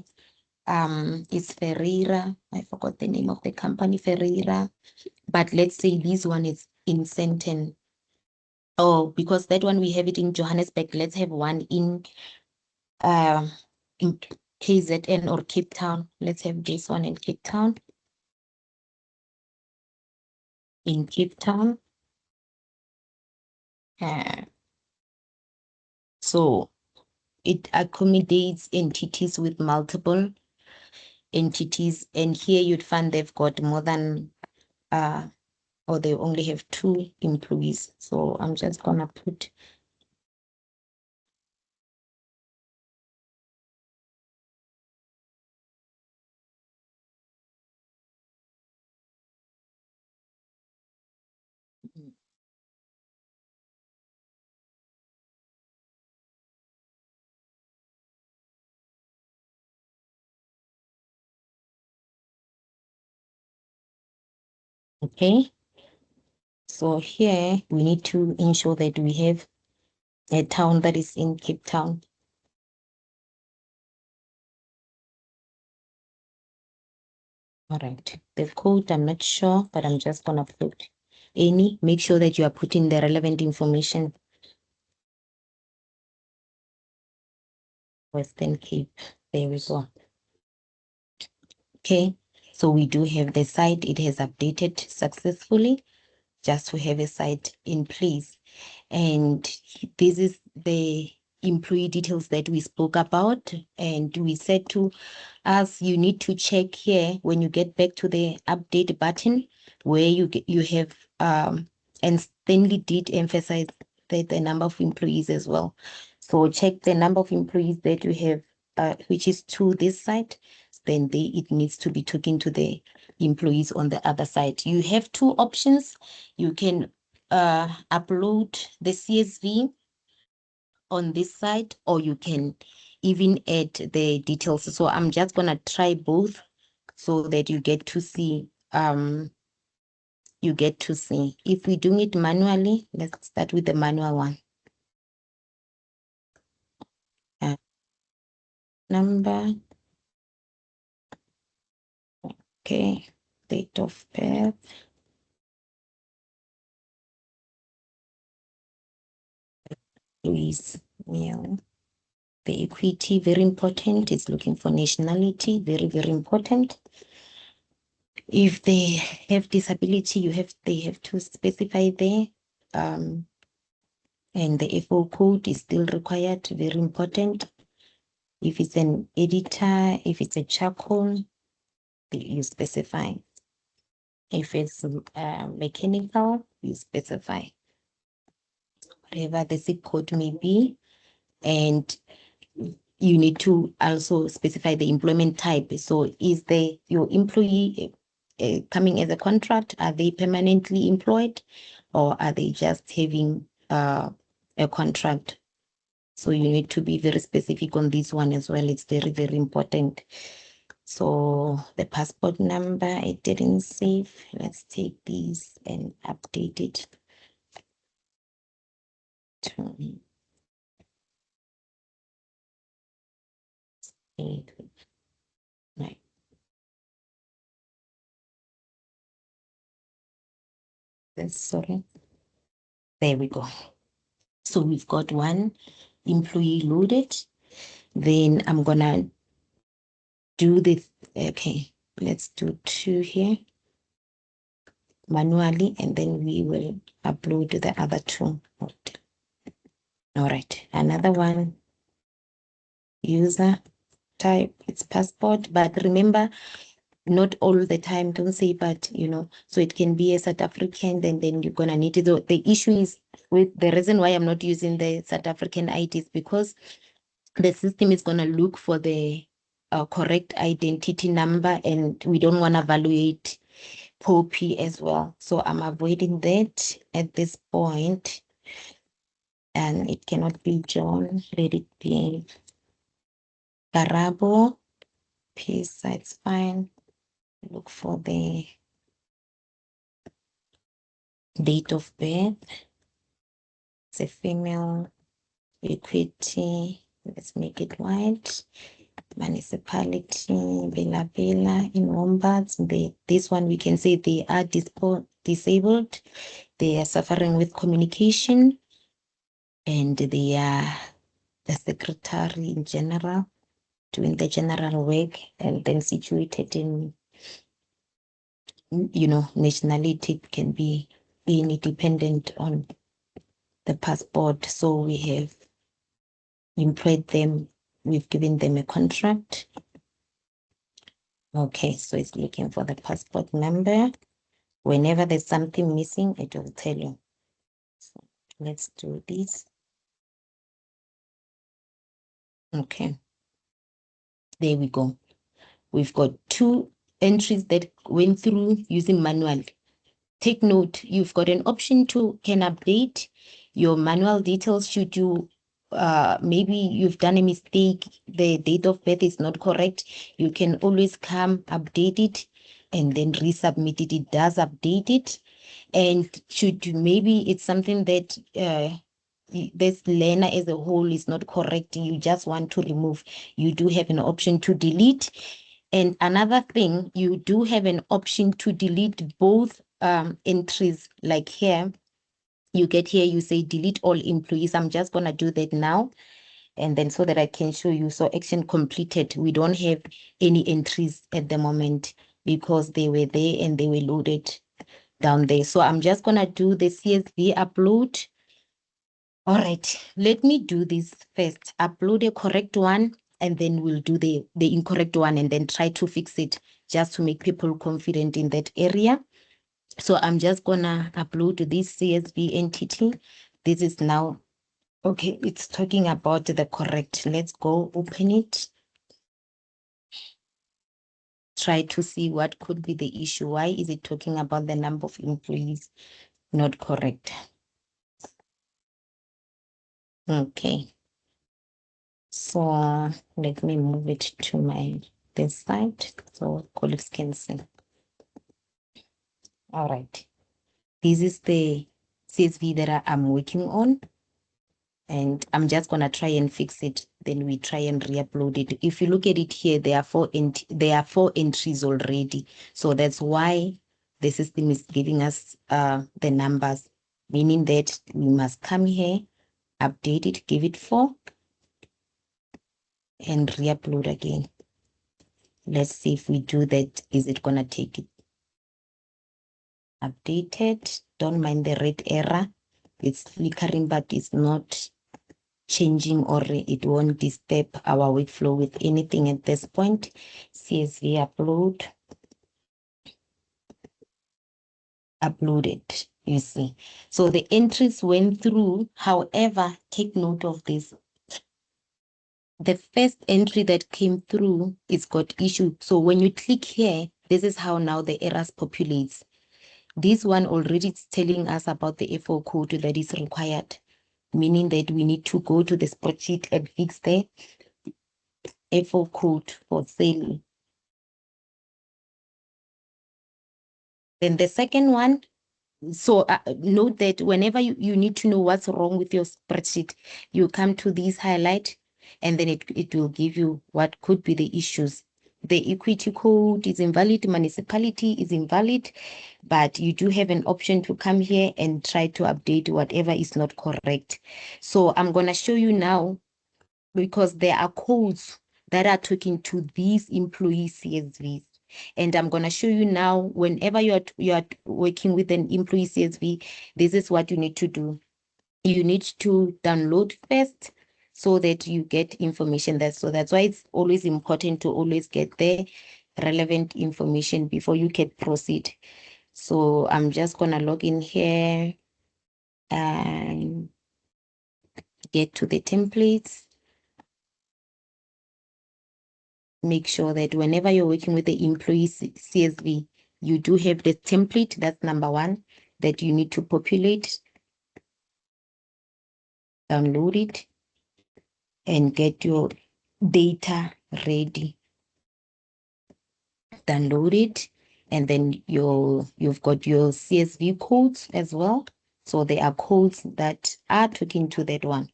it's Ferreira. I forgot the name of the company, Ferreira. But let's say this one is in Sandton. Oh, because that one we have it in Johannesburg. Let's have one in KZN or Cape Town. Let's have this one in Cape Town. In Cape Town. So it accommodates entities with multiple entities, and here you'd find they've got more than or they only have 2 employees. So I'm just gonna put okay. So here we need to ensure that we have a town that is in Cape Town. All right. The code, I'm not sure, but I'm just gonna put any. Make sure that you are putting the relevant information. Western Cape. There we go. Okay. So we do have the site. It has updated successfully, just to have a site in place. And this is the employee details that we spoke about. And we said to us, you need to check here when you get back to the update button where you have and Stanley did emphasize that the number of employees as well. So check the number of employees that you have, which is to this side. Then it needs to be taken to the employees on the other side. You have two options. You can upload the CSV on this side, or you can even add the details. So I'm just gonna try both so that you get to see if we're doing it manually. Let's start with the manual one. Number, okay, date of birth, Louise Miel. The equity, very important. It's looking for nationality, very, very important. If they have disability, they have to specify there. And the FO code is still required, very important. If it's an editor, if it's a charcoal, you specify. If it's mechanical, you specify. Whatever the zip code may be. And you need to also specify the employment type. So is your employee coming as a contract? Are they permanently employed, or are they just having a contract? So you need to be very specific on this one as well. It's very, very important. So the passport number, I didn't save. Let's take these and update it. Right. Sorry. There we go. So we've got one employee loaded. Then I'm gonna do this. Okay, let's do two here manually, and then we will upload the other two. All right, another one. User type, it's passport, but remember, not all the time, don't say, but so it can be a South African, then you're gonna need it. The issue is with the reason why I'm not using the South African ID is because the system is gonna look for the correct identity number, and we don't want to evaluate POPI as well. So I'm avoiding that at this point. And it cannot be John. Let it be Karabo. Peace, it's fine. Look for the date of birth. It's a female. Equity. Let's make it white. Municipality, Bela Bela in Wombats. This one we can say they are disabled. They are suffering with communication, and they are the secretary in general, doing the general work, and then situated in, nationality can be any dependent on the passport. So we have employed them. We've given them a contract. Okay, so it's looking for the passport number. Whenever there's something missing, it will tell you. So let's do this. Okay, there we go. We've got two entries that went through using manual. Take note, you've got an option to can update your manual details should you maybe you've done a mistake, the date of birth is not correct. You can always come update it and then resubmit it. It does update it. And should maybe it's something that this learner as a whole is not correct, you just want to remove, you do have an option to delete. And another thing, you do have an option to delete both entries. Like here, you get here, you say delete all employees. I'm just going to do that now. And then so that I can show you. So action completed. We don't have any entries at the moment because they were there and they were loaded down there. So I'm just going to do the CSV upload. All right, let me do this first. Upload a correct one, and then we'll do the incorrect one and then try to fix it just to make people confident in that area. So I'm just gonna upload this CSV entity. This is now, okay, it's talking about the correct. Let's go open it. Try to see what could be the issue. Why is it talking about the number of employees not correct? Okay. So let me move it to this side so colleagues can see. All right. This is the CSV that I'm working on. And I'm just going to try and fix it. Then we try and re-upload it. If you look at it here, there are four entries already. So that's why the system is giving us the numbers, meaning that we must come here, update it, give it 4, and re-upload again. Let's see if we do that. Is it going to take it? Updated. Don't mind the red error. It's flickering, but it's not changing, or it won't disturb our workflow with anything at this point. CSV upload. Uploaded, you see. So the entries went through. However, take note of this. The first entry that came through is got issue. So when you click here, this is how now the errors populates. This one already is telling us about the FO code that is required, meaning that we need to go to the spreadsheet and fix the FO code for sale. Then the second one, so note that whenever you need to know what's wrong with your spreadsheet, you come to this highlight, and then it will give you what could be the issues. The equity code is invalid, municipality is invalid, but you do have an option to come here and try to update whatever is not correct. So I'm going to show you now, because there are codes that are talking to these employee CSVs. And I'm going to show you now, whenever you are working with an employee CSV, this is what you need to do. You need to download first so that you get information there. So that's why it's always important to always get the relevant information before you can proceed. So I'm just going to log in here and get to the templates. Make sure that whenever you're working with the employee CSV, you do have the template. That's number 1 that you need to populate, download it, and get your data ready. Download it, and then you've got your CSV codes as well. So there are codes that are talking to that one.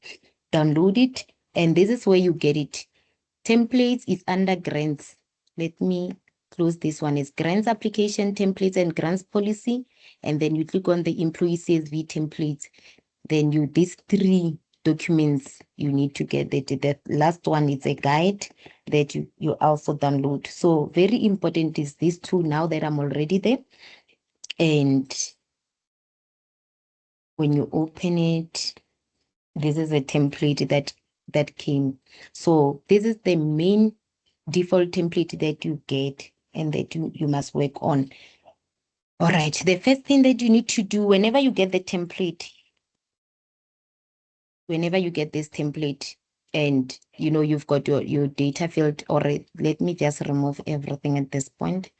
Download it, and this is where you get it. Templates is under grants. Let me close this one. Is grants application, templates, and grants policy. And then you click on the employee CSV templates. Then these 3 documents you need to get that. The last one is a guide that you also download. So very important is these 2 now that I'm already there. And when you open it, this is a template that came. So this is the main default template that you get and that you must work on. All right, the first thing that you need to do whenever you get the template, whenever you get this template and you've got your data field, or let me just remove everything at this point,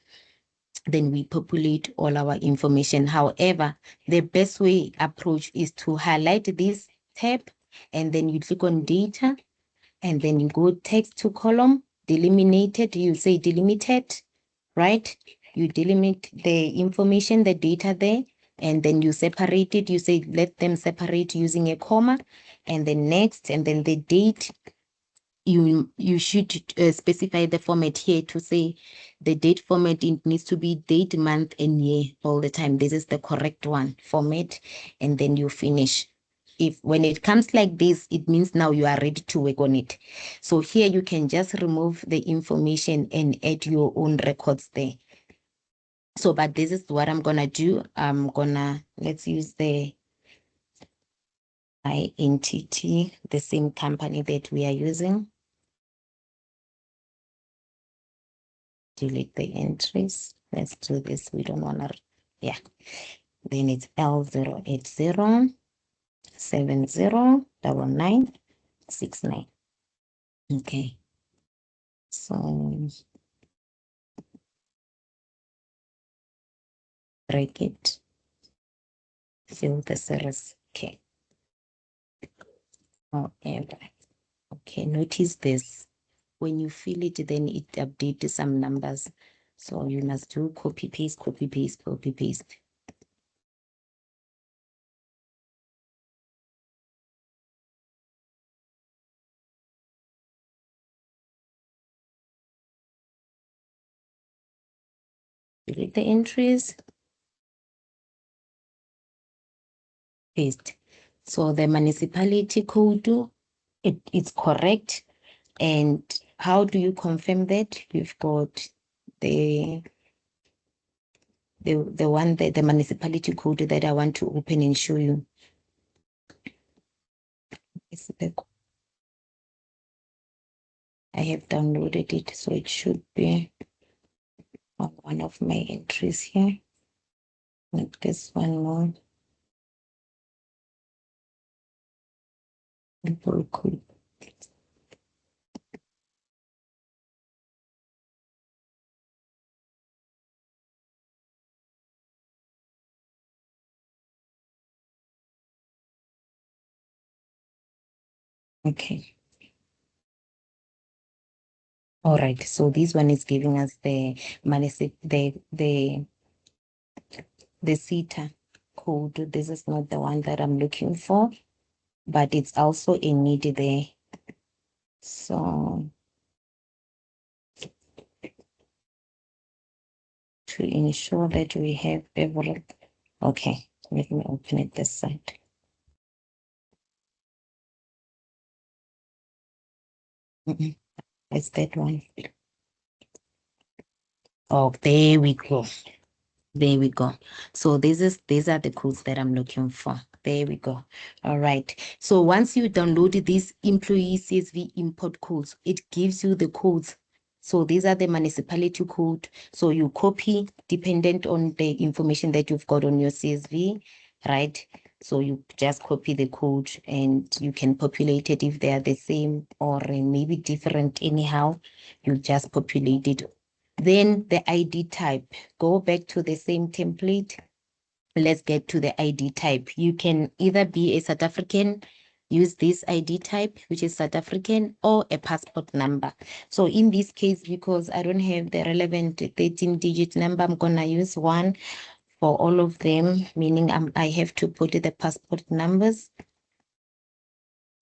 then we populate all our information. However, the best way approach is to highlight this tab, and then you click on data, and then you go text to column, delimited, you say delimited, right? You delimit the information, the data there, and then you separate it. You say, let them separate using a comma, and then next, and then the date, you should specify the format here to say the date format. It needs to be date, month, and year all the time. This is the correct one format, and then you finish. If when it comes like this, it means now you are ready to work on it. So here you can just remove the information and add your own records there. So, but this is what I'm gonna do. Let's use the INTT, the same company that we are using. Delete the entries. Let's do this. We don't want to, yeah. Then it's L080 709969. Okay. So break it. Fill the series. Okay. However, okay, notice this. When you fill it, then it updates some numbers. So you must do copy, paste, copy, paste, copy, paste. Delete the entries. Paste. So the municipality code, it's correct. And how do you confirm that? You've got the one that the municipality code that I want to open and show you. I have downloaded it, so it should be on one of my entries here. Not this one more. Code. Okay. All right. So this one is giving us the CETA code. This is not the one that I'm looking for, but it's also a need there. So to ensure that we have every, okay, let me open it this side. It's that one. Oh, there we go. There we go. So these are the codes that I'm looking for. There we go. All right. So once you download these employee CSV import codes, it gives you the codes. So these are the municipality code. So you copy dependent on the information that you've got on your CSV, right? So you just copy the code and you can populate it if they are the same or maybe different anyhow. You just populate it. Then the ID type, go back to the same template. Let's get to the ID type. You can either be a South African, use this ID type, which is South African, or a passport number. So in this case, because I don't have the relevant 13-digit number, I'm going to use one for all of them, meaning I have to put the passport numbers.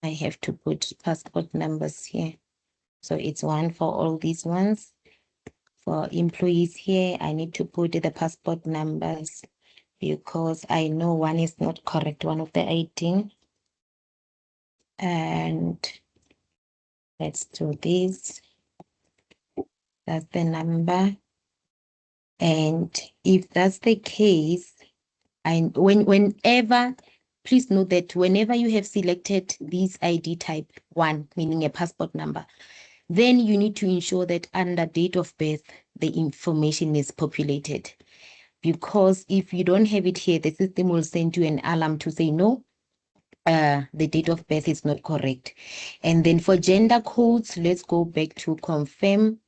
I have to put passport numbers here. So it's one for all these ones. For employees here, I need to put the passport numbers because I know one is not correct, one of the 18. And let's do this. That's the number. And if that's the case, and whenever, please note that whenever you have selected this ID type 1, meaning a passport number, then you need to ensure that under date of birth, the information is populated. Because if you don't have it here, the system will send you an alarm to say, no, the date of birth is not correct. And then for gender codes, let's go back to confirm.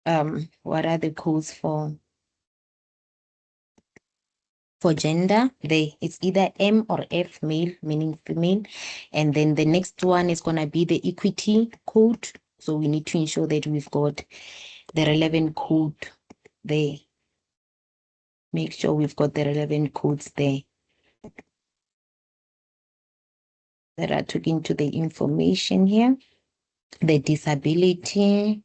What are the codes for gender? It's either M or F, male, meaning female. And then the next one is going to be the equity code. So we need to ensure that we've got the relevant code there. Make sure we've got the relevant codes there that are talking to the information here. The disability,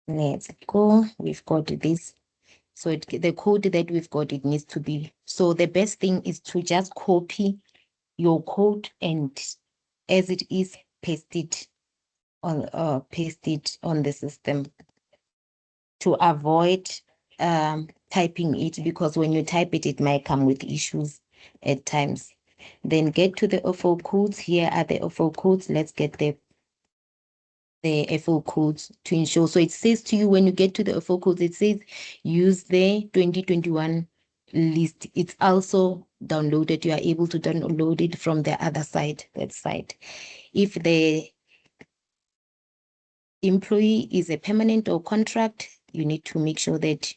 let's go. We've got this. So the code that we've got, it needs to be. So the best thing is to just copy your code and as it is, paste it on the system to avoid typing it, because when you type it, it might come with issues at times. Then get to the FO codes. Here are the FO codes. Let's get the FO codes to ensure. So it says to you, when you get to the FO codes, it says use the 2021 list. It's also downloaded. You are able to download it from the other side, that side. If the employee is a permanent or contract, you need to make sure that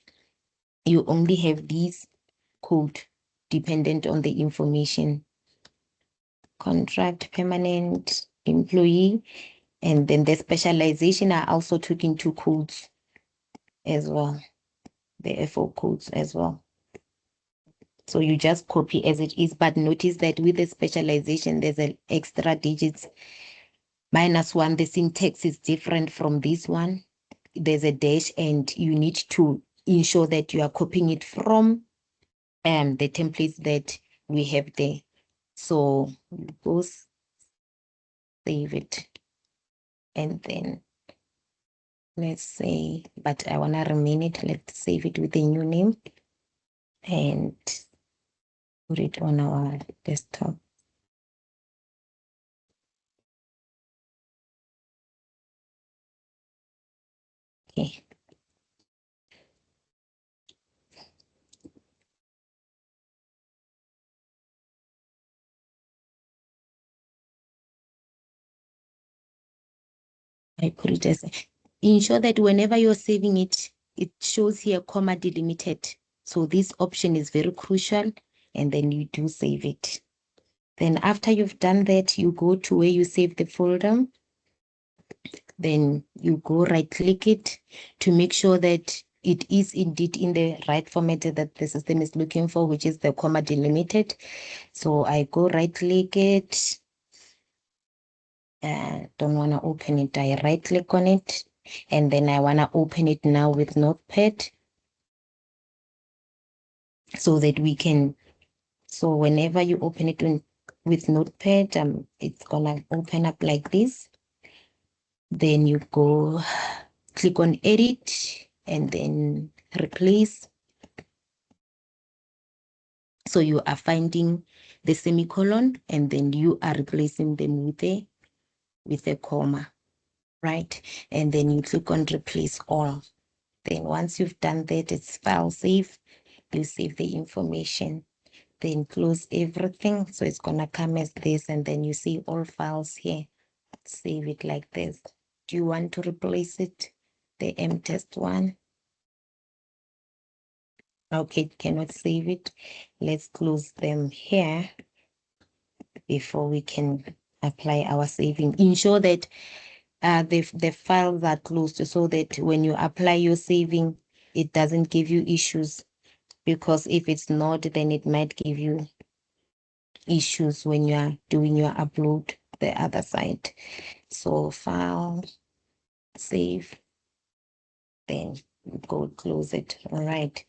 you only have these code dependent on the information. Contract, permanent, employee, and then the specialization are also taking two codes as well, the FO codes as well. So you just copy as it is, but notice that with the specialization, there's an extra digits. -1, the syntax is different from this one. There's a dash, and you need to ensure that you are copying it from the templates that we have there. So go save it, and then let's say, but I want to remain it. Let's save it with a new name and put it on our desktop. Okay. I put it as, ensure that whenever you're saving it, it shows here comma delimited. So this option is very crucial, and then you do save it. Then after you've done that, you go to where you save the folder. Then you go right click it to make sure that it is indeed in the right format that the system is looking for, which is the comma delimited. So I go right click it. Don't want to open it. I right click on it, and then I want to open it now with Notepad so that we can. So whenever you open it with Notepad, it's gonna open up like this. Then you go click on edit and then replace. So you are finding the semicolon, and then you are replacing them with a comma, right? And then you click on replace all. Then once you've done that, it's file save. You save the information, then close everything. So it's gonna come as this, and then you see all files here. Save it like this. Do you want to replace it? The mtest one. Okay, cannot save it. Let's close them here before we can apply our saving. Ensure that the files are closed so that when you apply your saving, it doesn't give you issues, because if it's not, then it might give you issues when you are doing your upload the other side. So file, save, then go close it. All right.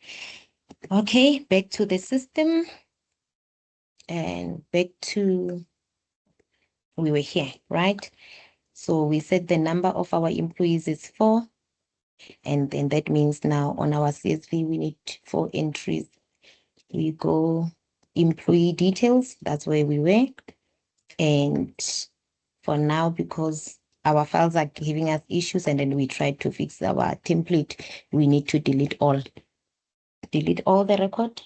Okay, back to the system and back to, we were here, right? So we said the number of our employees is 4. And then that means now on our CSV, we need 4 entries. We go employee details, that's where we were. And for now, because our files are giving us issues and then we try to fix our template, we need to delete all. Delete all the record.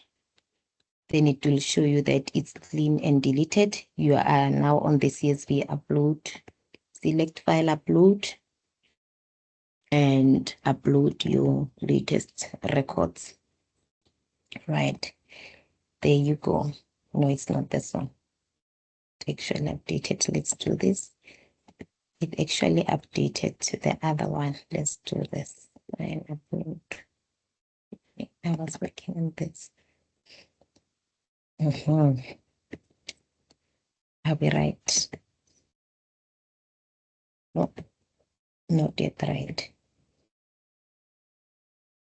Then it will show you that it's clean and deleted. You are now on the CSV upload. Select file upload and upload your latest records. Right. There you go. No, it's not this one. It actually updated. Let's do this. It actually updated to the other one. Let's do this and upload. I was working on this. I'll be right. Oh, Not yet right.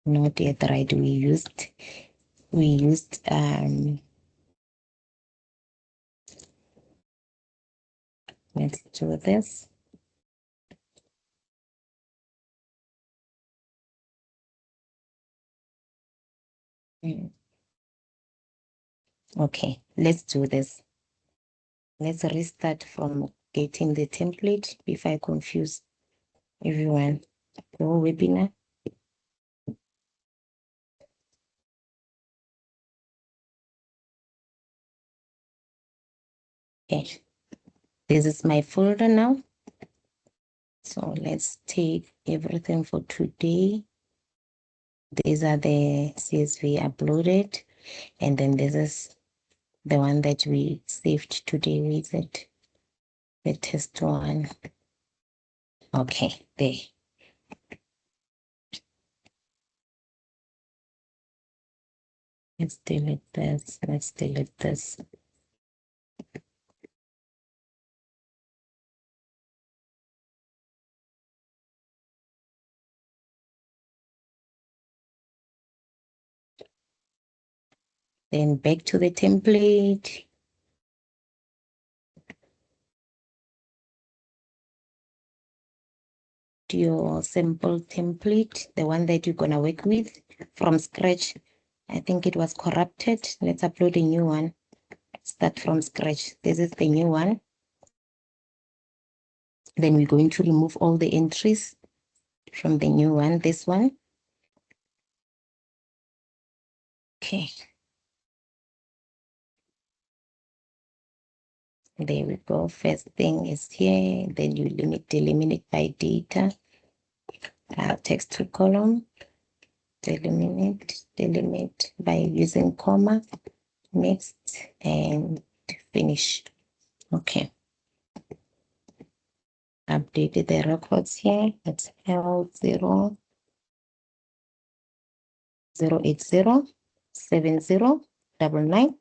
Not yet right. We used let's do this. Okay, let's do this. Let's restart from getting the template if I confuse everyone. The whole webinar. Okay, this is my folder now. So let's take everything for today. These are the CSV uploaded, and then this is the one that we saved today with it, the test one. Okay, there. Let's delete this. Let's delete this. Then back to the template. Your simple template, the one that you're gonna work with from scratch. I think it was corrupted. Let's upload a new one. Start from scratch. This is the new one. Then we're going to remove all the entries from the new one, this one. Okay. There we go. First thing is here. Then you eliminate by data. Text to column. Delimit by using comma. Next and finish. Okay. Updated the records here. It's L0 080 70 99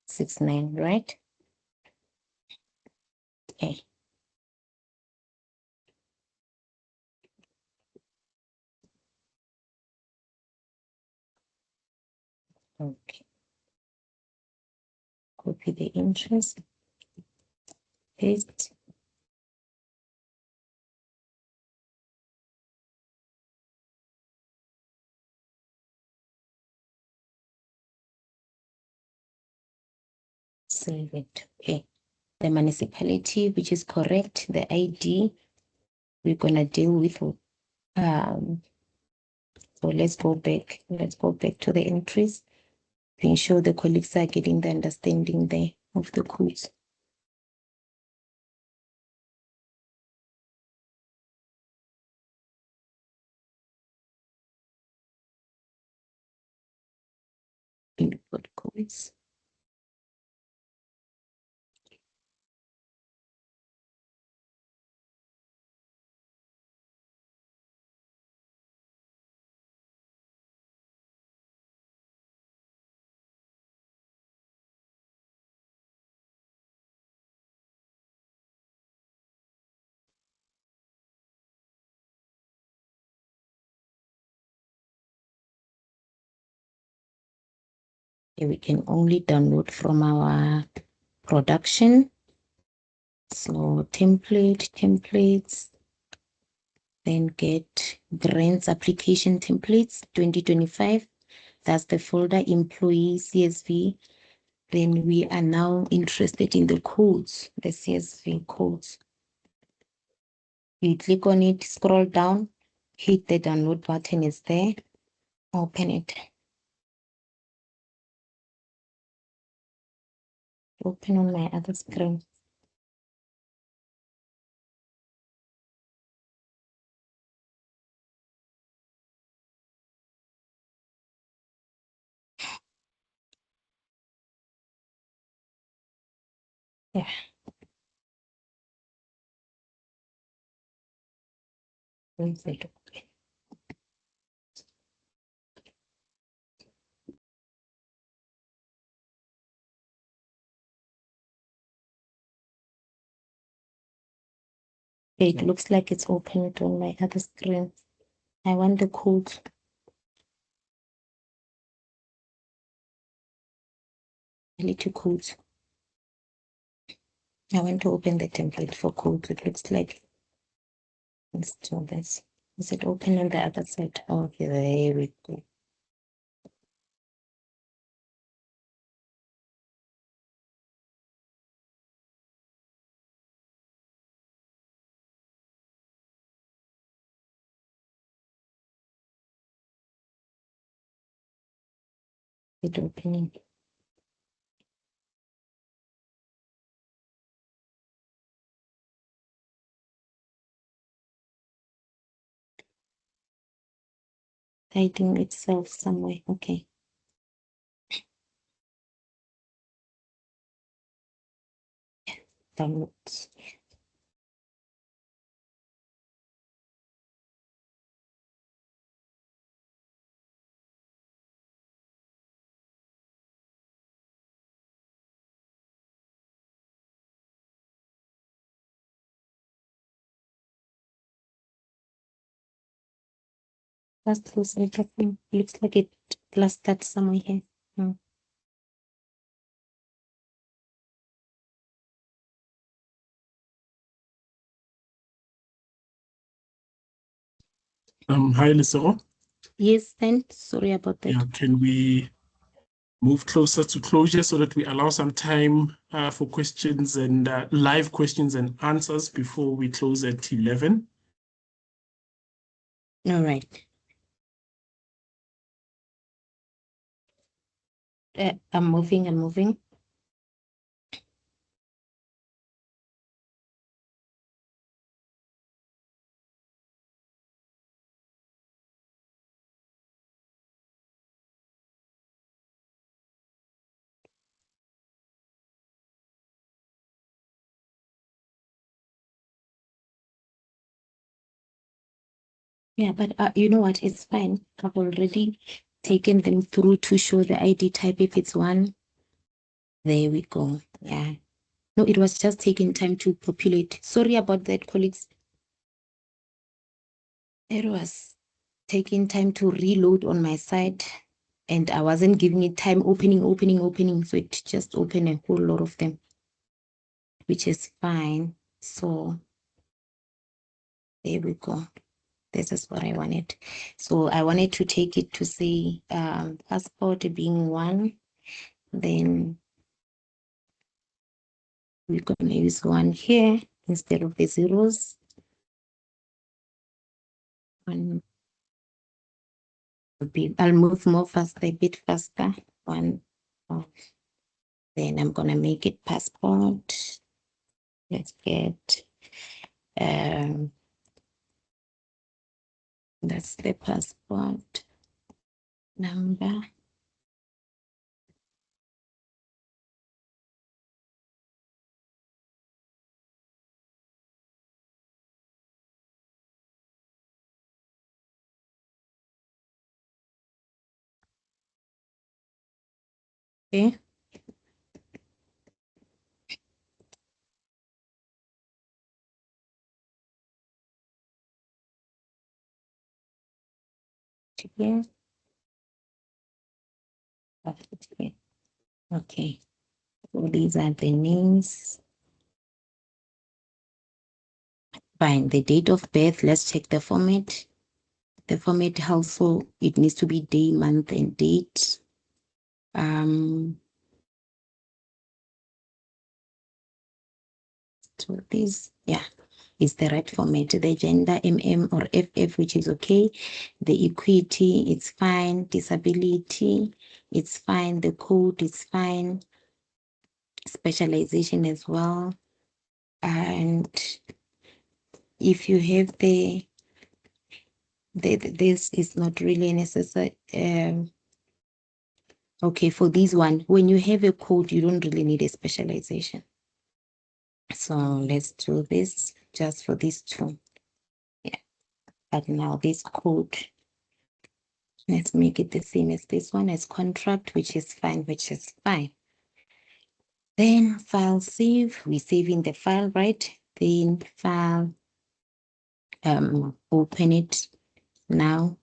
69, right? Okay. Okay. Copy the interest. Paste. Save it. Okay. The municipality, which is correct, the ID, we're gonna deal with. So let's go back. Let's go back to the entries to ensure the colleagues are getting the understanding there of the codes. Input codes. We can only download from our production. So templates, then get grants application templates 2025. That's the folder employee CSV. Then we are now interested in the codes, the CSV codes. You click on it, scroll down, hit the download button, is there. Open it. Open on my other screen. Yeah. Where's it? It looks like it's opened on my other screen. I want the code. Little code. I want to open the template for code. It looks like, let's do this. Is it open on the other side? Okay, there we go. It opening. Hiding itself somewhere. Okay. Downloads. That's close. Looks like it clustered somewhere here. Hi, Lesego. Yes, then sorry about that. Yeah, can we move closer to closure so that we allow some time for questions and live questions and answers before we close at 11? All right. I'm moving. Yeah, but you know what? It's fine. I've already taken them through to show the ID type if it's one. There we go. Yeah. No, it was just taking time to populate. Sorry about that, colleagues. It was taking time to reload on my side, and I wasn't giving it time opening. So it just opened a whole lot of them, which is fine. So there we go. This is what I wanted. So I wanted to take it to say passport being one, then we're going to use one here instead of the zeros. One will be, I'll move a bit faster. One, then I'm going to make it passport. Let's get, that's the passport number. Okay. Here. Okay. So these are the names. Fine. The date of birth, let's check the format. The format also, it needs to be day, month, and date. So this, yeah, is the right format. The gender, or FF, which is okay. The equity, it's fine. Disability, it's fine. The code is fine. Specialization as well. And if you have this is not really necessary. Okay, for this one, when you have a code, you don't really need a specialization. So let's do this just for these two. Yeah, but now this code, let's make it the same as this one, as contract, which is fine. Then file save, we save in the file, right? Then file open it now.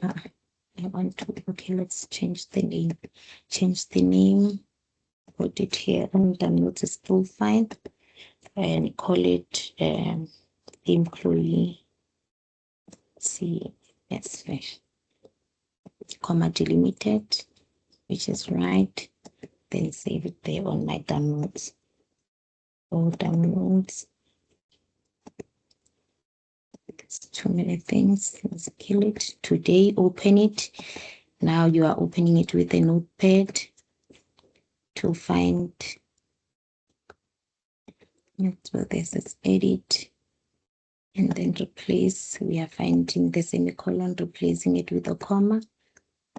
I want to, okay, let's change the name. Change the name, put it here and downloads is full file and call it employee CSV, comma delimited, which is right. Then save it there on my downloads. All downloads. It's too many things. Let's kill it. Today, open it. Now you are opening it with a notepad to find. So this is edit. And then replace. We are finding the semicolon, replacing it with a comma.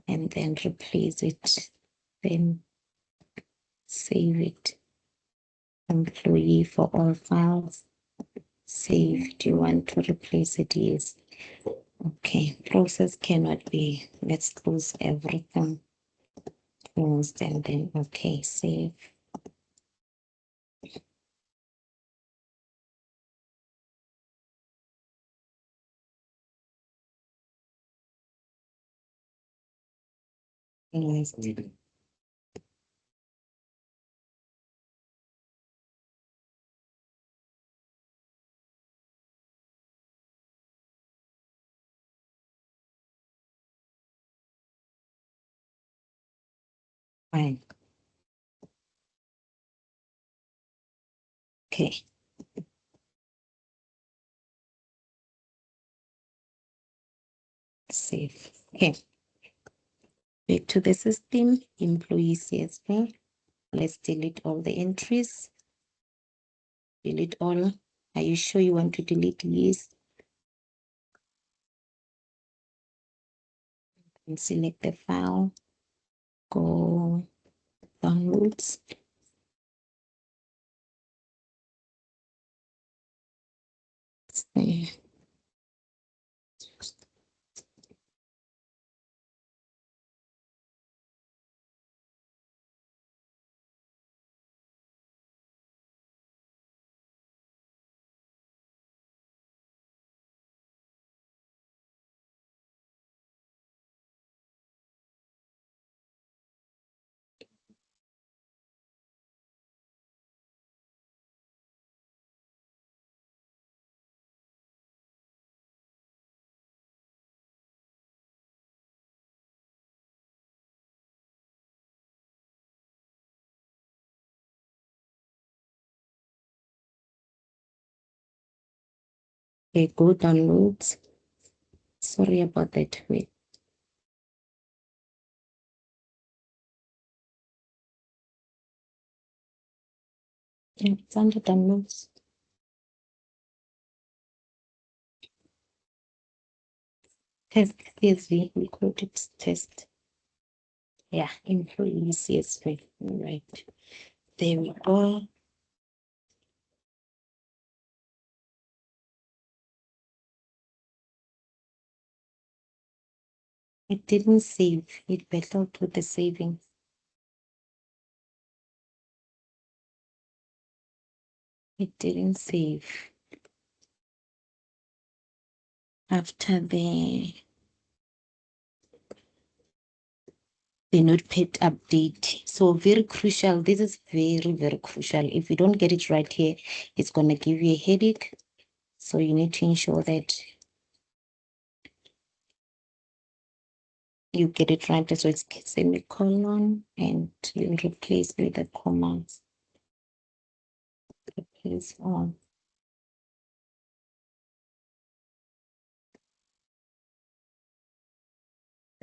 And then replace it. Then save it. Employee for all files. Save. Do you want to replace it? Yes. Okay. Process cannot be. Let's close everything. Close and then okay. Save. Yes. Fine. Okay. Save. Okay. Back to the system. Employee CSV. Let's delete all the entries. Delete all. Are you sure you want to delete? Yes. And select the file. Go downloads. Save. Okay, go downloads. Sorry about that. Wait. It's under downloads. Test CSV. We call it test. Yeah, employee CSV. Right. There we go. It didn't save. It battled with the saving. It didn't save. After the notepad update. So very crucial. This is very, very crucial. If you don't get it right here, it's going to give you a headache. So you need to ensure that you get it right. So it's semicolon and you replace with the commas. Replace all.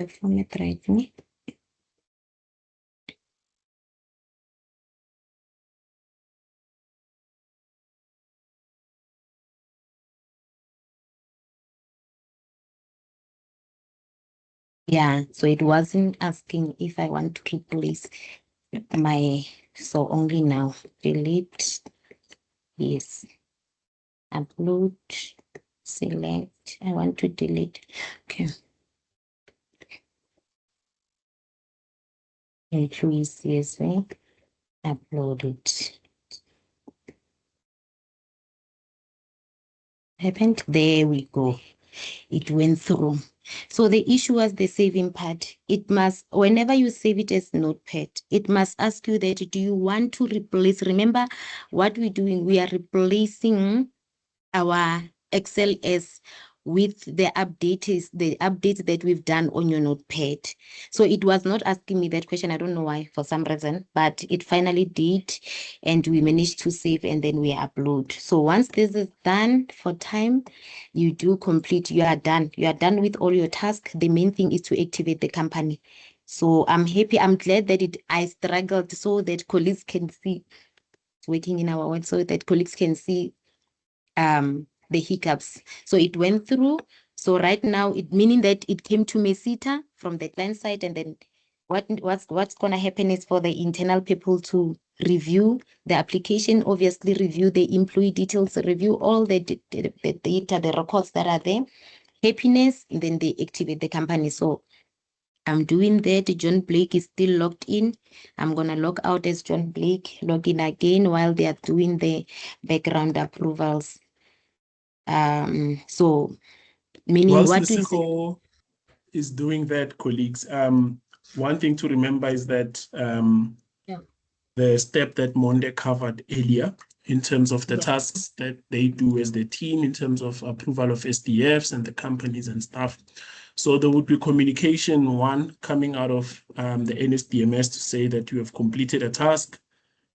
The format right now. Yeah, so it wasn't asking if I want to replace my, so only now delete. Yes. Upload, select. I want to delete. Okay. Employee CSV, upload it. happened. There we go. It went through. So the issue was the saving part. It must, whenever you save it as Notepad, it must ask you that, do you want to replace? Remember what we're doing, we are replacing our XLS with the updates that we've done on your Notepad. So it was not asking me that question. I don't know why, for some reason, but it finally did, and we managed to save, and then we upload. So once this is done for time, you do complete, you are done. You are done with all your tasks. The main thing is to activate the company. So I'm happy. I'm glad that I struggled so that colleagues can see, it's working in our world, so that colleagues can see the hiccups. So it went through. So right now, meaning that it came to Mesita from the client side, and then what's going to happen is for the internal people to review the application, obviously review the employee details, review all the data, the records that are there, happiness, and then they activate the company. So I'm doing that. John Blake is still logged in. I'm going to log out as John Blake, log in again while they are doing the background approvals. So meaning Whilst what Lesego is doing that, colleagues, one thing to remember is that the step that Monde covered earlier in terms of the tasks that they do as the team in terms of approval of SDFs and the companies and stuff. So there would be communication, one, coming out of the NSDMS to say that you have completed a task.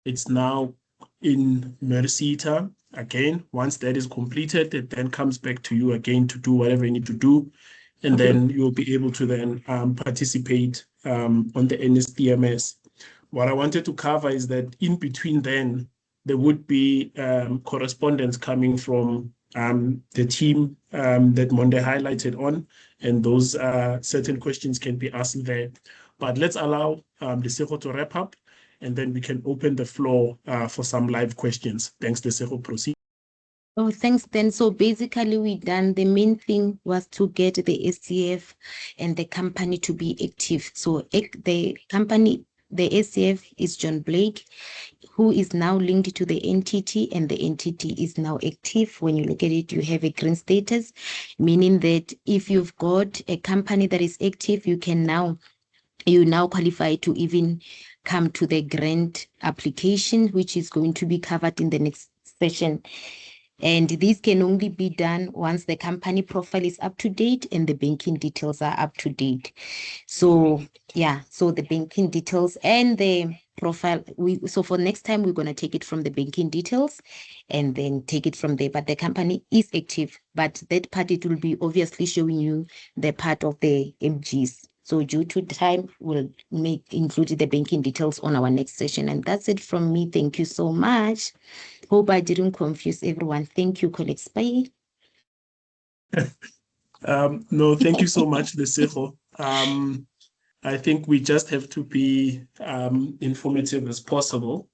It's now in Mesita. Again, once that is completed, it then comes back to you again to do whatever you need to do. And then you'll be able to then participate on the NSDMS. What I wanted to cover is that in between then, there would be correspondence coming from the team that Monde highlighted on, and those certain questions can be asked there. But let's allow Lesego to wrap up, and then we can open the floor for some live questions. Thanks, Lesego. Proceed. Oh, thanks, then. So basically, we done, the main thing was to get the SDF and the company to be active. So the company, the SDF is John Blake, who is now linked to the entity, and the entity is now active. When you look at it, you have a green status, meaning that if you've got a company that is active, you now qualify to even come to the grant application, which is going to be covered in the next session. And this can only be done once the company profile is up to date and the banking details are up to date. So yeah, so the banking details and the profile, so for next time, we're going to take it from the banking details and then take it from there. But the company is active, but that part, it will be obviously showing you the part of the MGs. So due to time, we'll include the banking details on our next session. And that's it from me. Thank you so much. Hope I didn't confuse everyone. Thank you, colleagues. Bye. No, thank you so much, Lesego. I think we just have to be informative as possible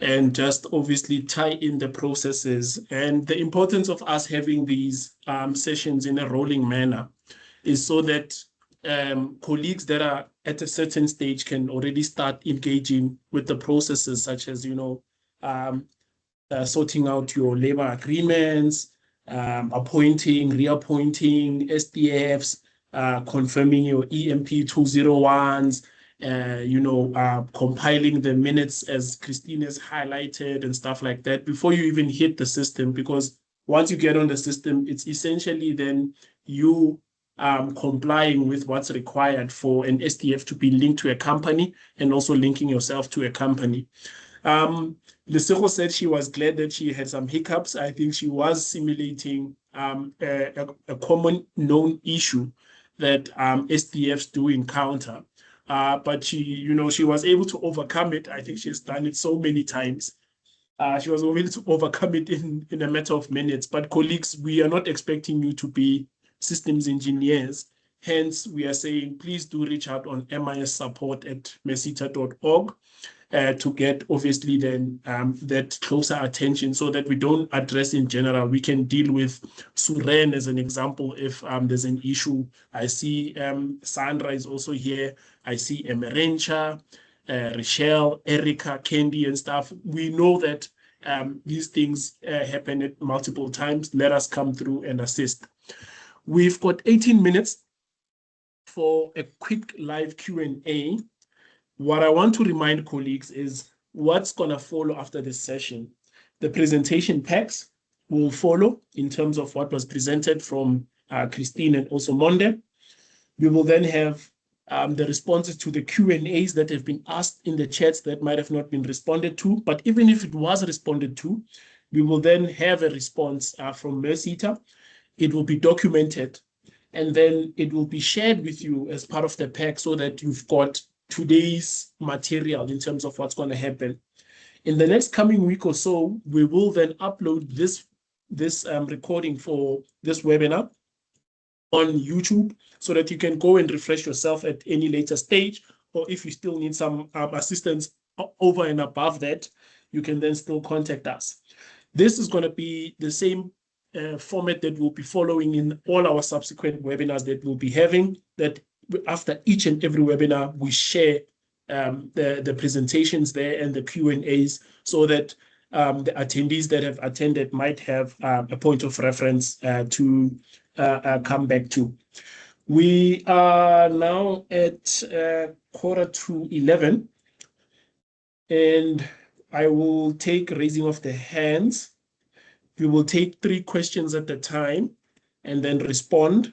and just obviously tie in the processes. And the importance of us having these sessions in a rolling manner is so that colleagues that are at a certain stage can already start engaging with the processes, such as, sorting out your labor agreements, appointing, reappointing SDFs, confirming your EMP 201s, compiling the minutes as Christine has highlighted and stuff like that before you even hit the system. Because once you get on the system, it's essentially then you complying with what's required for an SDF to be linked to a company and also linking yourself to a company. Lesego said she was glad that she had some hiccups. I think she was simulating a common known issue that SDFs do encounter. But she was able to overcome it. I think she's done it so many times. She was able to overcome it in a matter of minutes. But colleagues, we are not expecting you to be systems engineers. Hence, we are saying, please do reach out on missupport@mesita.org to get obviously then that closer attention, so that we don't address in general. We can deal with Suren as an example if there's an issue. I see Sandra is also here. I see Emerencha, Rochelle, Erica, Candy and stuff. We know that these things happen at multiple times, let us come through and assist. We've got 18 minutes for a quick live Q&A. What I want to remind colleagues is what's going to follow after this session. The presentation packs will follow in terms of what was presented from Christine and also Monde. We will then have the responses to the Q&As that have been asked in the chats that might have not been responded to. But even if it was responded to, we will then have a response from Mersita. It will be documented, and then it will be shared with you as part of the pack so that you've got today's material in terms of what's going to happen. In the next coming week or so, we will then upload this recording for this webinar on YouTube so that you can go and refresh yourself at any later stage, or if you still need some assistance over and above that, you can then still contact us. This is going to be the same format that we'll be following in all our subsequent webinars that we'll be having, that after each and every webinar, we share the presentations there and the Q&As so that the attendees that have attended might have a point of reference to come back to. We are now at 11:15, and I will take raising of the hands. We will take 3 questions at a time and then respond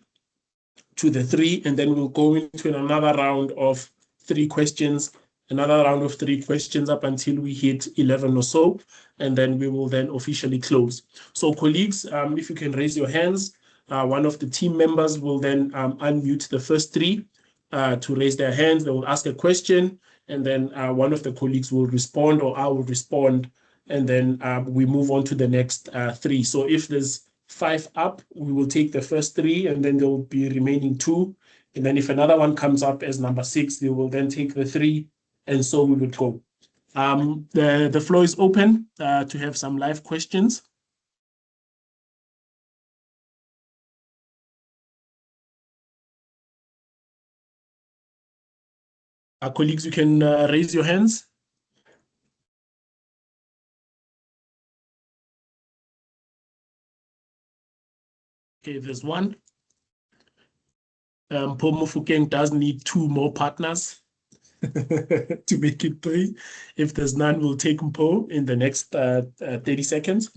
to the 3, and then we'll go into another round of 3 questions, another round of 3 questions up until we hit 11 or so, and then we will then officially close. So colleagues, if you can raise your hands, one of the team members will then unmute the first 3 to raise their hands. They will ask a question, and then one of the colleagues will respond, or I will respond, and then we move on to the next 3. So if there's 5 up, we will take the first 3, and then there will be remaining 2. And then if another one comes up as number 6, they will then take the 3, and so we would go. The floor is open to have some live questions. Our colleagues, you can raise your hands. Okay, there's one. Mpho Mofokeng does need 2 more partners to make it 3. If there's none, we'll take Mpho in the next 30 seconds.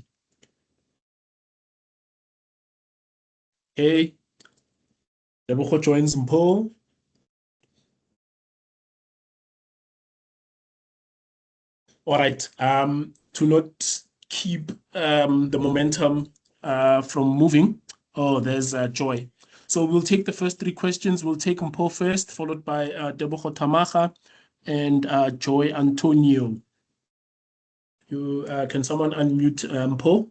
Okay. Lebogo joins Mpho. All right. To not keep the momentum from moving. Oh, there's Joy. So we'll take the first 3 questions. We'll take Mpho first, followed by Debogo Tamaga and Joy Antonio. Can someone unmute Mpho?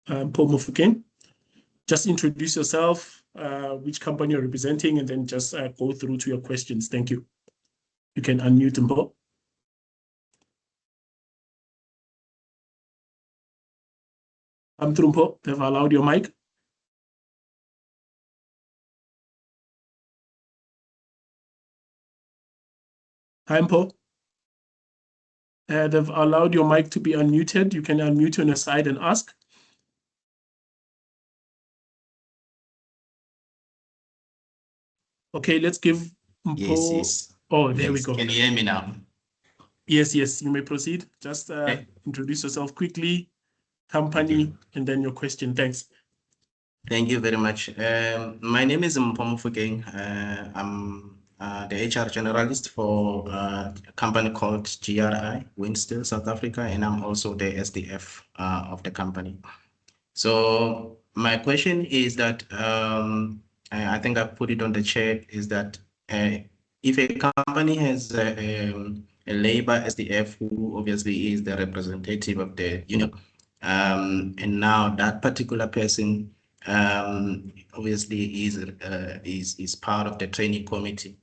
Mpho Mofokeng. Just introduce yourself, which company you're representing, and then just go through to your questions. Thank you. You can unmute Mpho. Through Mpho, they've allowed your mic. Hi, Mpho. They've allowed your mic to be unmuted. You can unmute on your side and ask. Okay, let's give Mpho. Yes. Oh, there we go. Can you hear me now? Yes, you may proceed. Just introduce yourself quickly, company, and then your question. Thanks. Thank you very much. My name is Mpho Mofokeng. I'm the HR generalist for a company called GRI, Windstill South Africa, and I'm also the SDF of the company. So my question is that, I think I put it on the chat, is that if a company has a labor SDF who obviously is the representative of the union, and now that particular person obviously is part of the training committee.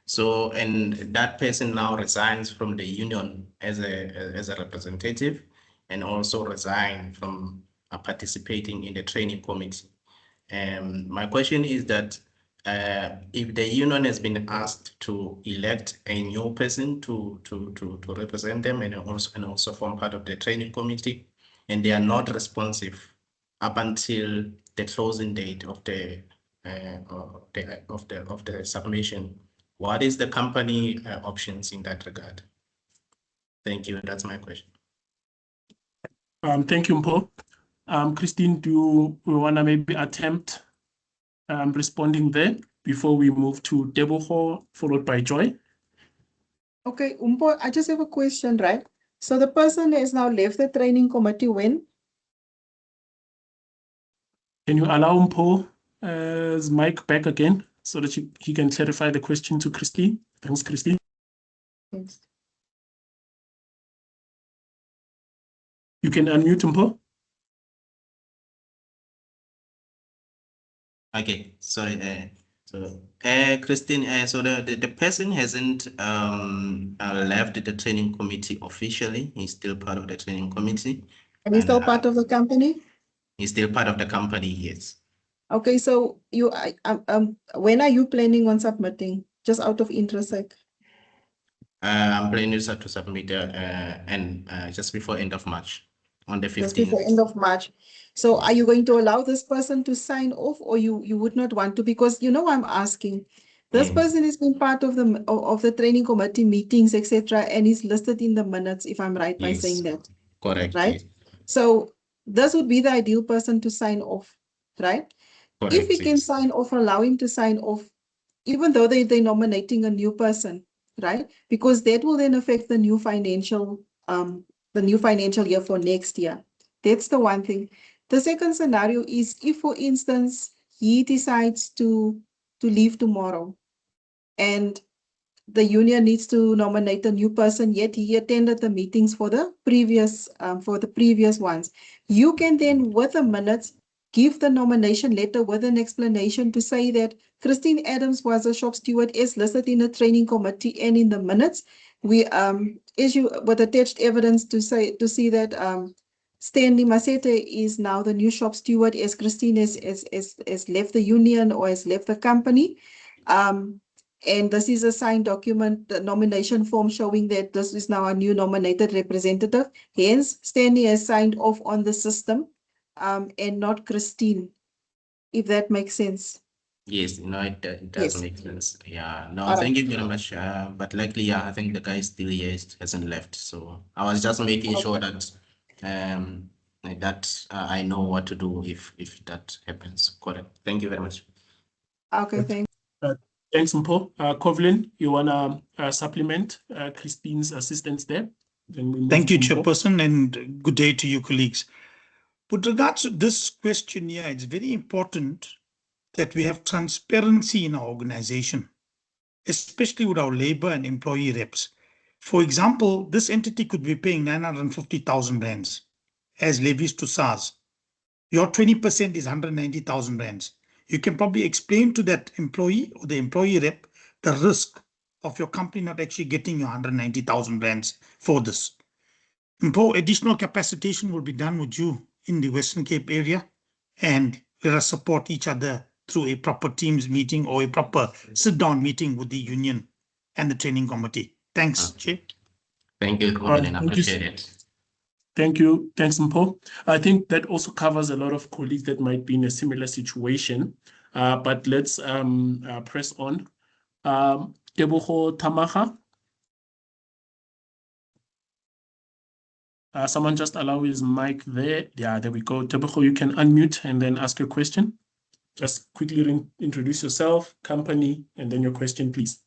So, and that person now resigns from the union as a representative, and also resign from participating in the training committee. My question is that if the union has been asked to elect a new person to represent them and also form part of the training committee, and they are not responsive up until the closing date of the submission, what is the company options in that regard? Thank you. That's my question. Thank you, Mpho. Christine, do you want to maybe attempt responding there before we move to Tebogo, followed by Joy? Okay, Mpho, I just have a question, right? So the person has now left the training committee when? Can you allow Mpho's mic back again so that he can clarify the question to Christine? Thanks, Christine. Yes. You can unmute Mpho. Okay, sorry. Christine, so the person hasn't left the training committee officially. He's still part of the training committee. And he's still part of the company? He's still part of the company, yes. Okay, so when are you planning on submitting? Just out of interest sake. I'm planning to submit just before end of March, on the 15th. Just before end of March. So are you going to allow this person to sign off, or you would not want to? Because I'm asking. This person has been part of the training committee meetings, etc., and is listed in the minutes, if I'm right by saying that. Correct. Right? Yes. So this would be the ideal person to sign off, right? Correct, if he can yes. sign off, allow him to sign off, even though they're nominating a new person, right? Because that will then affect the new financial year for next year. That's the one thing. The second scenario is if, for instance, he decides to leave tomorrow and the union needs to nominate a new person, yet he attended the meetings for the previous ones. You can then, with the minutes, give the nomination letter with an explanation to say that Christine Adams was a shop steward as listed in the training committee, and in the minutes we issue with attached evidence to see that Stanley Masete is now the new shop steward as Christine has left the union or has left the company. And this is a signed document, the nomination form showing that this is now a new nominated representative. Hence, Stanley has signed off on the system and not Christine, if that makes sense. Yes, it does Yes. make sense. Yeah, no, All thank you very much. But likely, yeah, I think the guy still here hasn't left. So I was just making sure that I know what to do if that happens. Correct. Thank you very much. Okay, thanks. Thanks, Mpho. Kovlin, you want to supplement Christine's assistance there? Thank you, Chairperson, and good day to you, colleagues. With regards to this question here, it's very important that we have transparency in our organization, especially with our labor and employee reps. For example, this entity could be paying 950,000 rands as levies to SARS. Your 20% is 190,000 rands. You can probably explain to that employee or the employee rep the risk of your company not actually getting your 190,000 rands for this. Mpho, additional capacitation will be done with you in the Western Cape area, and let us support each other through a proper Teams meeting or a proper sit-down meeting with the union and the training committee. Thanks, Chair. Thank you, Kovlin. I appreciate it. Thank you. Thanks, Mpho. I think that also covers a lot of colleagues that might be in a similar situation. But let's press on. Tebogo Tamaga. Someone just allow his mic there. Yeah, there we go. Tebogo, you can unmute and then ask your question. Just quickly introduce yourself, company, and then your question, please.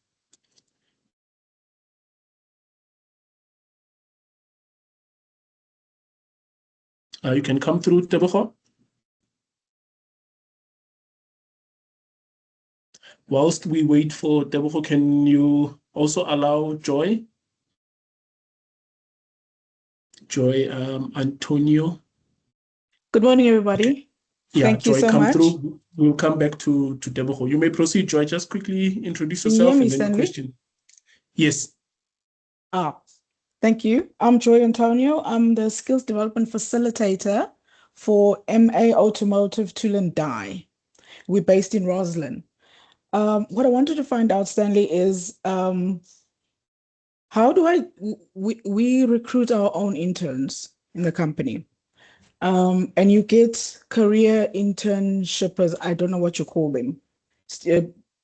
You can come through, Tebogo. Whilst we wait for Tebogo, can you also allow Joy? Joy Antonio. Good morning, everybody. Yeah, Thank Joy, you so come much. through. We'll come back to Tebogo. You may proceed, Joy. Just quickly introduce Can you hear yourself me, and then your Stanley? question. Yes. Thank you. I'm Joy Antonio. I'm the Skills Development Facilitator for MA Automotive Tool and Die. We're based in Roslyn. What I wanted to find out, Stanley, is how do we recruit our own interns in the company? And you get career internshippers, I don't know what you call them.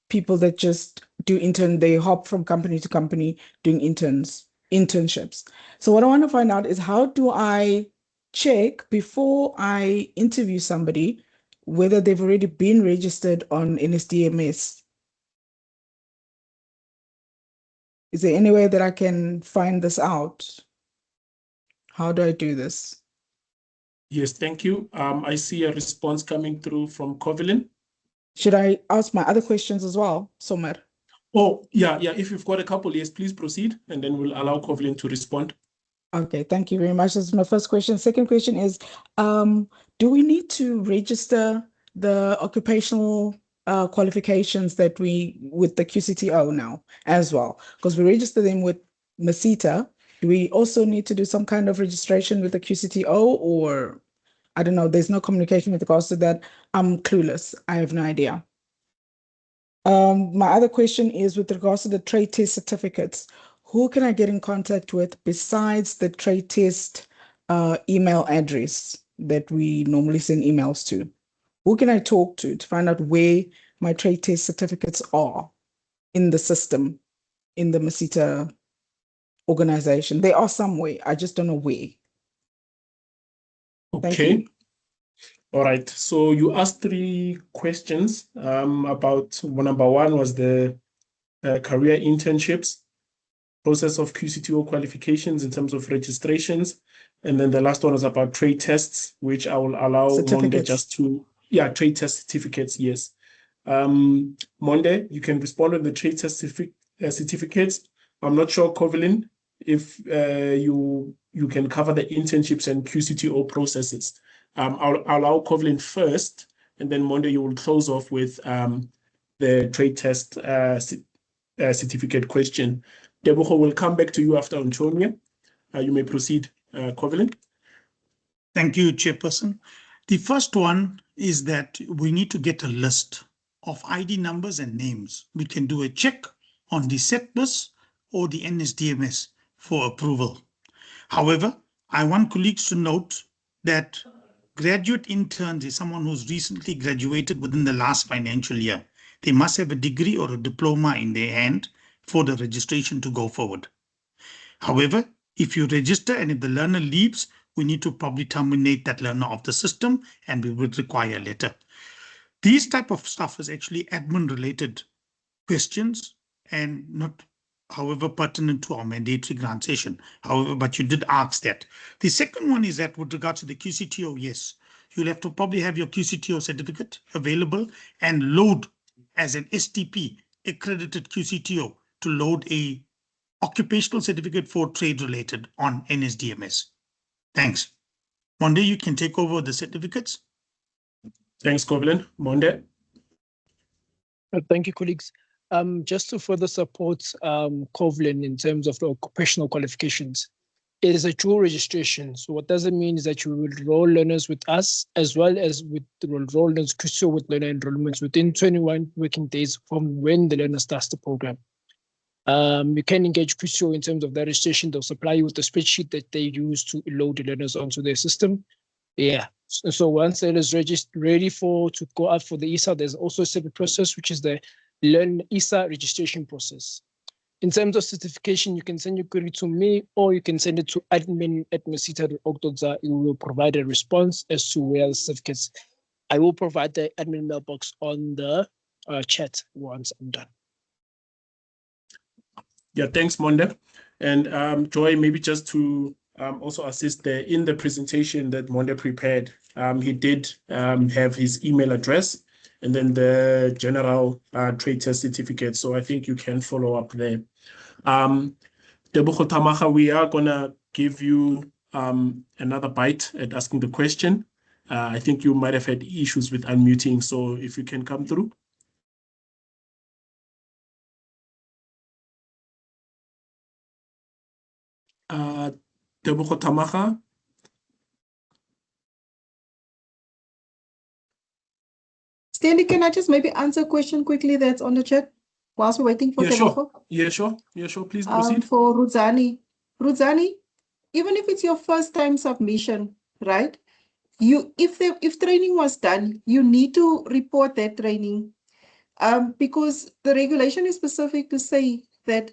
People that just do they hop from company to company doing internships. So what I want to find out is how do I check before I interview somebody whether they've already been registered on NSDMS? Is there any way that I can find this out? How do I do this? Yes, thank you. I see a response coming through from Covelin. Should I ask my other questions as well, Somer? Oh, yeah. If you've got a couple, yes, please proceed, and then we'll allow Covelin to respond. Okay, thank you very much. That's my first question. Second question is, do we need to register the occupational qualifications that with the QCTO now as well? Because we register them with Masita. Do we also need to do some kind of registration with the QCTO, or I don't know, there's no communication with regards to that. I'm clueless. I have no idea. My other question is with regards to the trade test certificates. Who can I get in contact with besides the trade test email address that we normally send emails to? Who can I talk to find out where my trade test certificates are in the system, in the Masita organization? They are somewhere. I just don't know where. Okay. All right. So you asked 3 questions about number 1 was the career internships, process of QCTO qualifications in terms of registrations. And then the last one was about trade tests, which I will allow Monde just to, trade test certificates, yes. Monde, you can respond on the trade test certificates. I'm not sure, Covelin, if you can cover the internships and QCTO processes. I'll allow Covelin first, and then Monde, you will close off with the trade test certificate question. Tebogo will come back to you after Antonia. You may proceed, Covelin. Thank you, Chairperson. The first one is that we need to get a list of ID numbers and names. We can do a check on the SETBUS or the NSDMS for approval. However, I want colleagues to note that graduate interns is someone who's recently graduated within the last financial year. They must have a degree or a diploma in their hand for the registration to go forward. However, if you register and if the learner leaves, we need to probably terminate that learner off the system and we would require a letter. These type of stuff is actually admin related questions and not, however, pertinent to our mandatory grant session. However, but you did ask that. The second one is that with regards to the QCTO, yes, you'll have to probably have your QCTO certificate available and load as an STP accredited QCTO to load a occupational certificate for trade related on NSDMS. Thanks. Monde, you can take over the certificates. Thanks, Covelin. Monde. Thank you, colleagues. Just to further support Covelin in terms of the occupational qualifications, it is a dual registration. So what does it mean is that you will enroll learners with us as well as with the enroll learners with learner enrollments within 21 working days from when the learner starts the program. You can engage QCTO in terms of the registration. They'll supply you with the spreadsheet that they use to load the learners onto their system. Yeah. So once it is ready to go out for the ESA, there's also a separate process, which is the Learn ESA registration process. In terms of certification, you can send your query to me or you can send it to admin@masita.org.za. You will provide a response as to where the certificates. I will provide the admin mailbox on the chat once I'm done. Yeah, thanks, Monde. And Joy, maybe just to also assist there in the presentation that Monde prepared, he did have his email address and then the general trade test certificate. So I think you can follow up there. Tebogo Tamaga, we are gonna give you another bite at asking the question. I think you might have had issues with unmuting, so if you can come through. Tebogo Tamaga. Stanley, can I just maybe answer a question quickly that's on the chat whilst we're waiting for Yeah, sure. Tebogo? Yeah, sure. Yeah, sure. Please proceed. For Rudzani. Rudzani, even if it's your first time submission, right? If training was done, you need to report that training. Because the regulation is specific to say that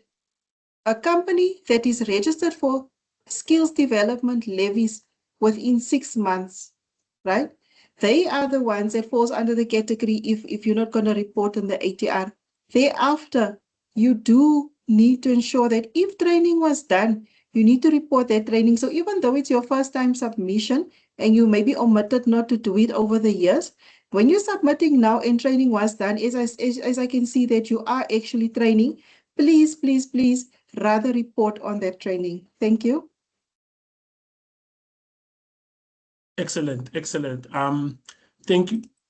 a company that is registered for skills development levies within 6 months, right? They are the ones that falls under the category if you're not going to report in the ATR. Thereafter, you do need to ensure that if training was done, you need to report that training. So even though it's your first time submission and you maybe omitted not to do it over the years, when you're submitting now and training was done, as I can see that you are actually training, please rather report on that training. Thank you. Excellent.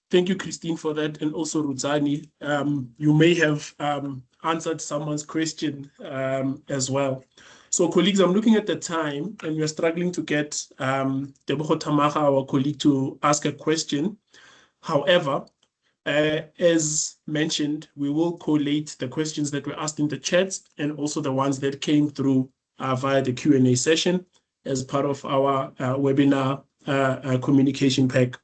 Thank you, Christine, for that, and also Rudzani. You may have answered someone's question as well. So, colleagues, I'm looking at the time, and we're struggling to get Tebogo Tamaga, our colleague, to ask a question. However, as mentioned, we will collate the questions that were asked in the chats and also the ones that came through via the Q&A session as part of our webinar communication pack.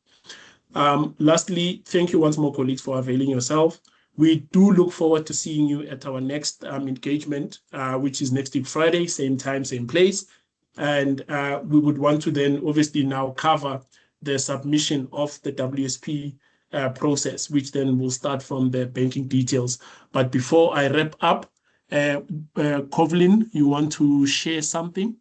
Lastly, thank you once more, colleagues, for availing yourself. We do look forward to seeing you at our next engagement, which is next week, Friday, same time, same place. And we would want to then obviously now cover the submission of the WSP process, which then will start from the banking details. But before I wrap up, Kovlin, you want to share something?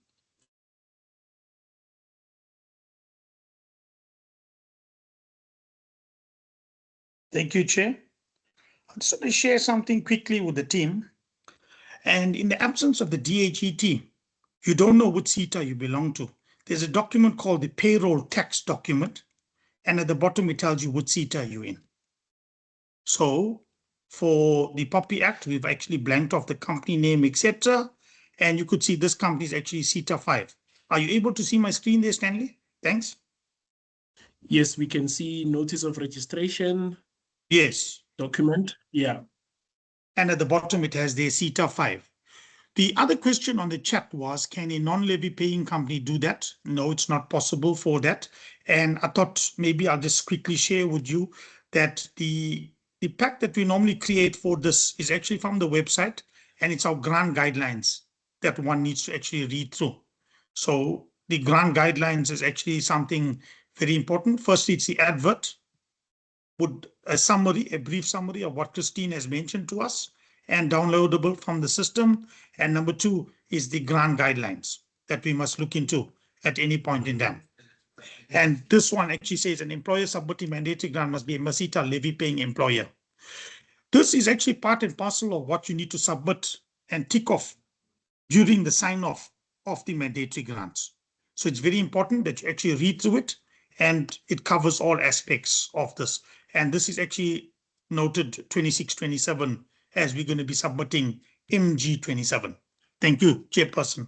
Thank you, Chair. I just want to share something quickly with the team. And in the absence of the DHET, you don't know which SETA you belong to. There's a document called the payroll tax document, and at the bottom it tells you which SETA you're in. So for the POPI Act, we've actually blanked off the company name, etc. And you could see this company is actually SETA 5. Are you able to see my screen there, Stanley? Thanks. Yes, we can see notice of registration. Yes. Document, yeah. And at the bottom, it has the SETA 5. The other question on the chat was, can a non-levy paying company do that? No, it's not possible for that. And I thought maybe I'll just quickly share with you that the pack that we normally create for this is actually from the website, and it's our grant guidelines that one needs to actually read through. So the grant guidelines is actually something very important. Firstly, it's the advert, with a brief summary of what Christine has mentioned to us and downloadable from the system. And number 2 is the grant guidelines that we must look into at any point in time. And this one actually says an employer submitting mandatory grant must be a SETA levy paying employer. This is actually part and parcel of what you need to submit and tick off during the sign off of the mandatory grants. So it's very important that you actually read through it, and it covers all aspects of this. And this is actually noted 2627 as we're going to be submitting MG27. Thank you, Chairperson.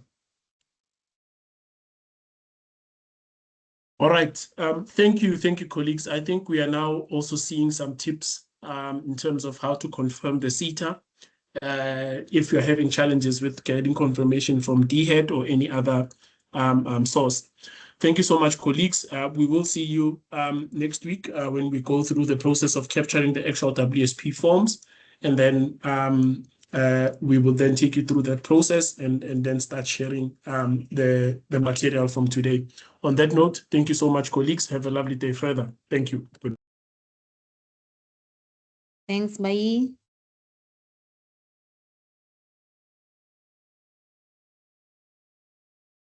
All right. Thank you, colleagues. I think we are now also seeing some tips in terms of how to confirm the SETA. If you're having challenges with getting confirmation from DHET or any other source. Thank you so much, colleagues. We will see you next week when we go through the process of capturing the actual WSP forms. And then we will then take you through that process and then start sharing the material from today. On that note, thank you so much, colleagues. Have a lovely day further. Thank you. Thanks, bye.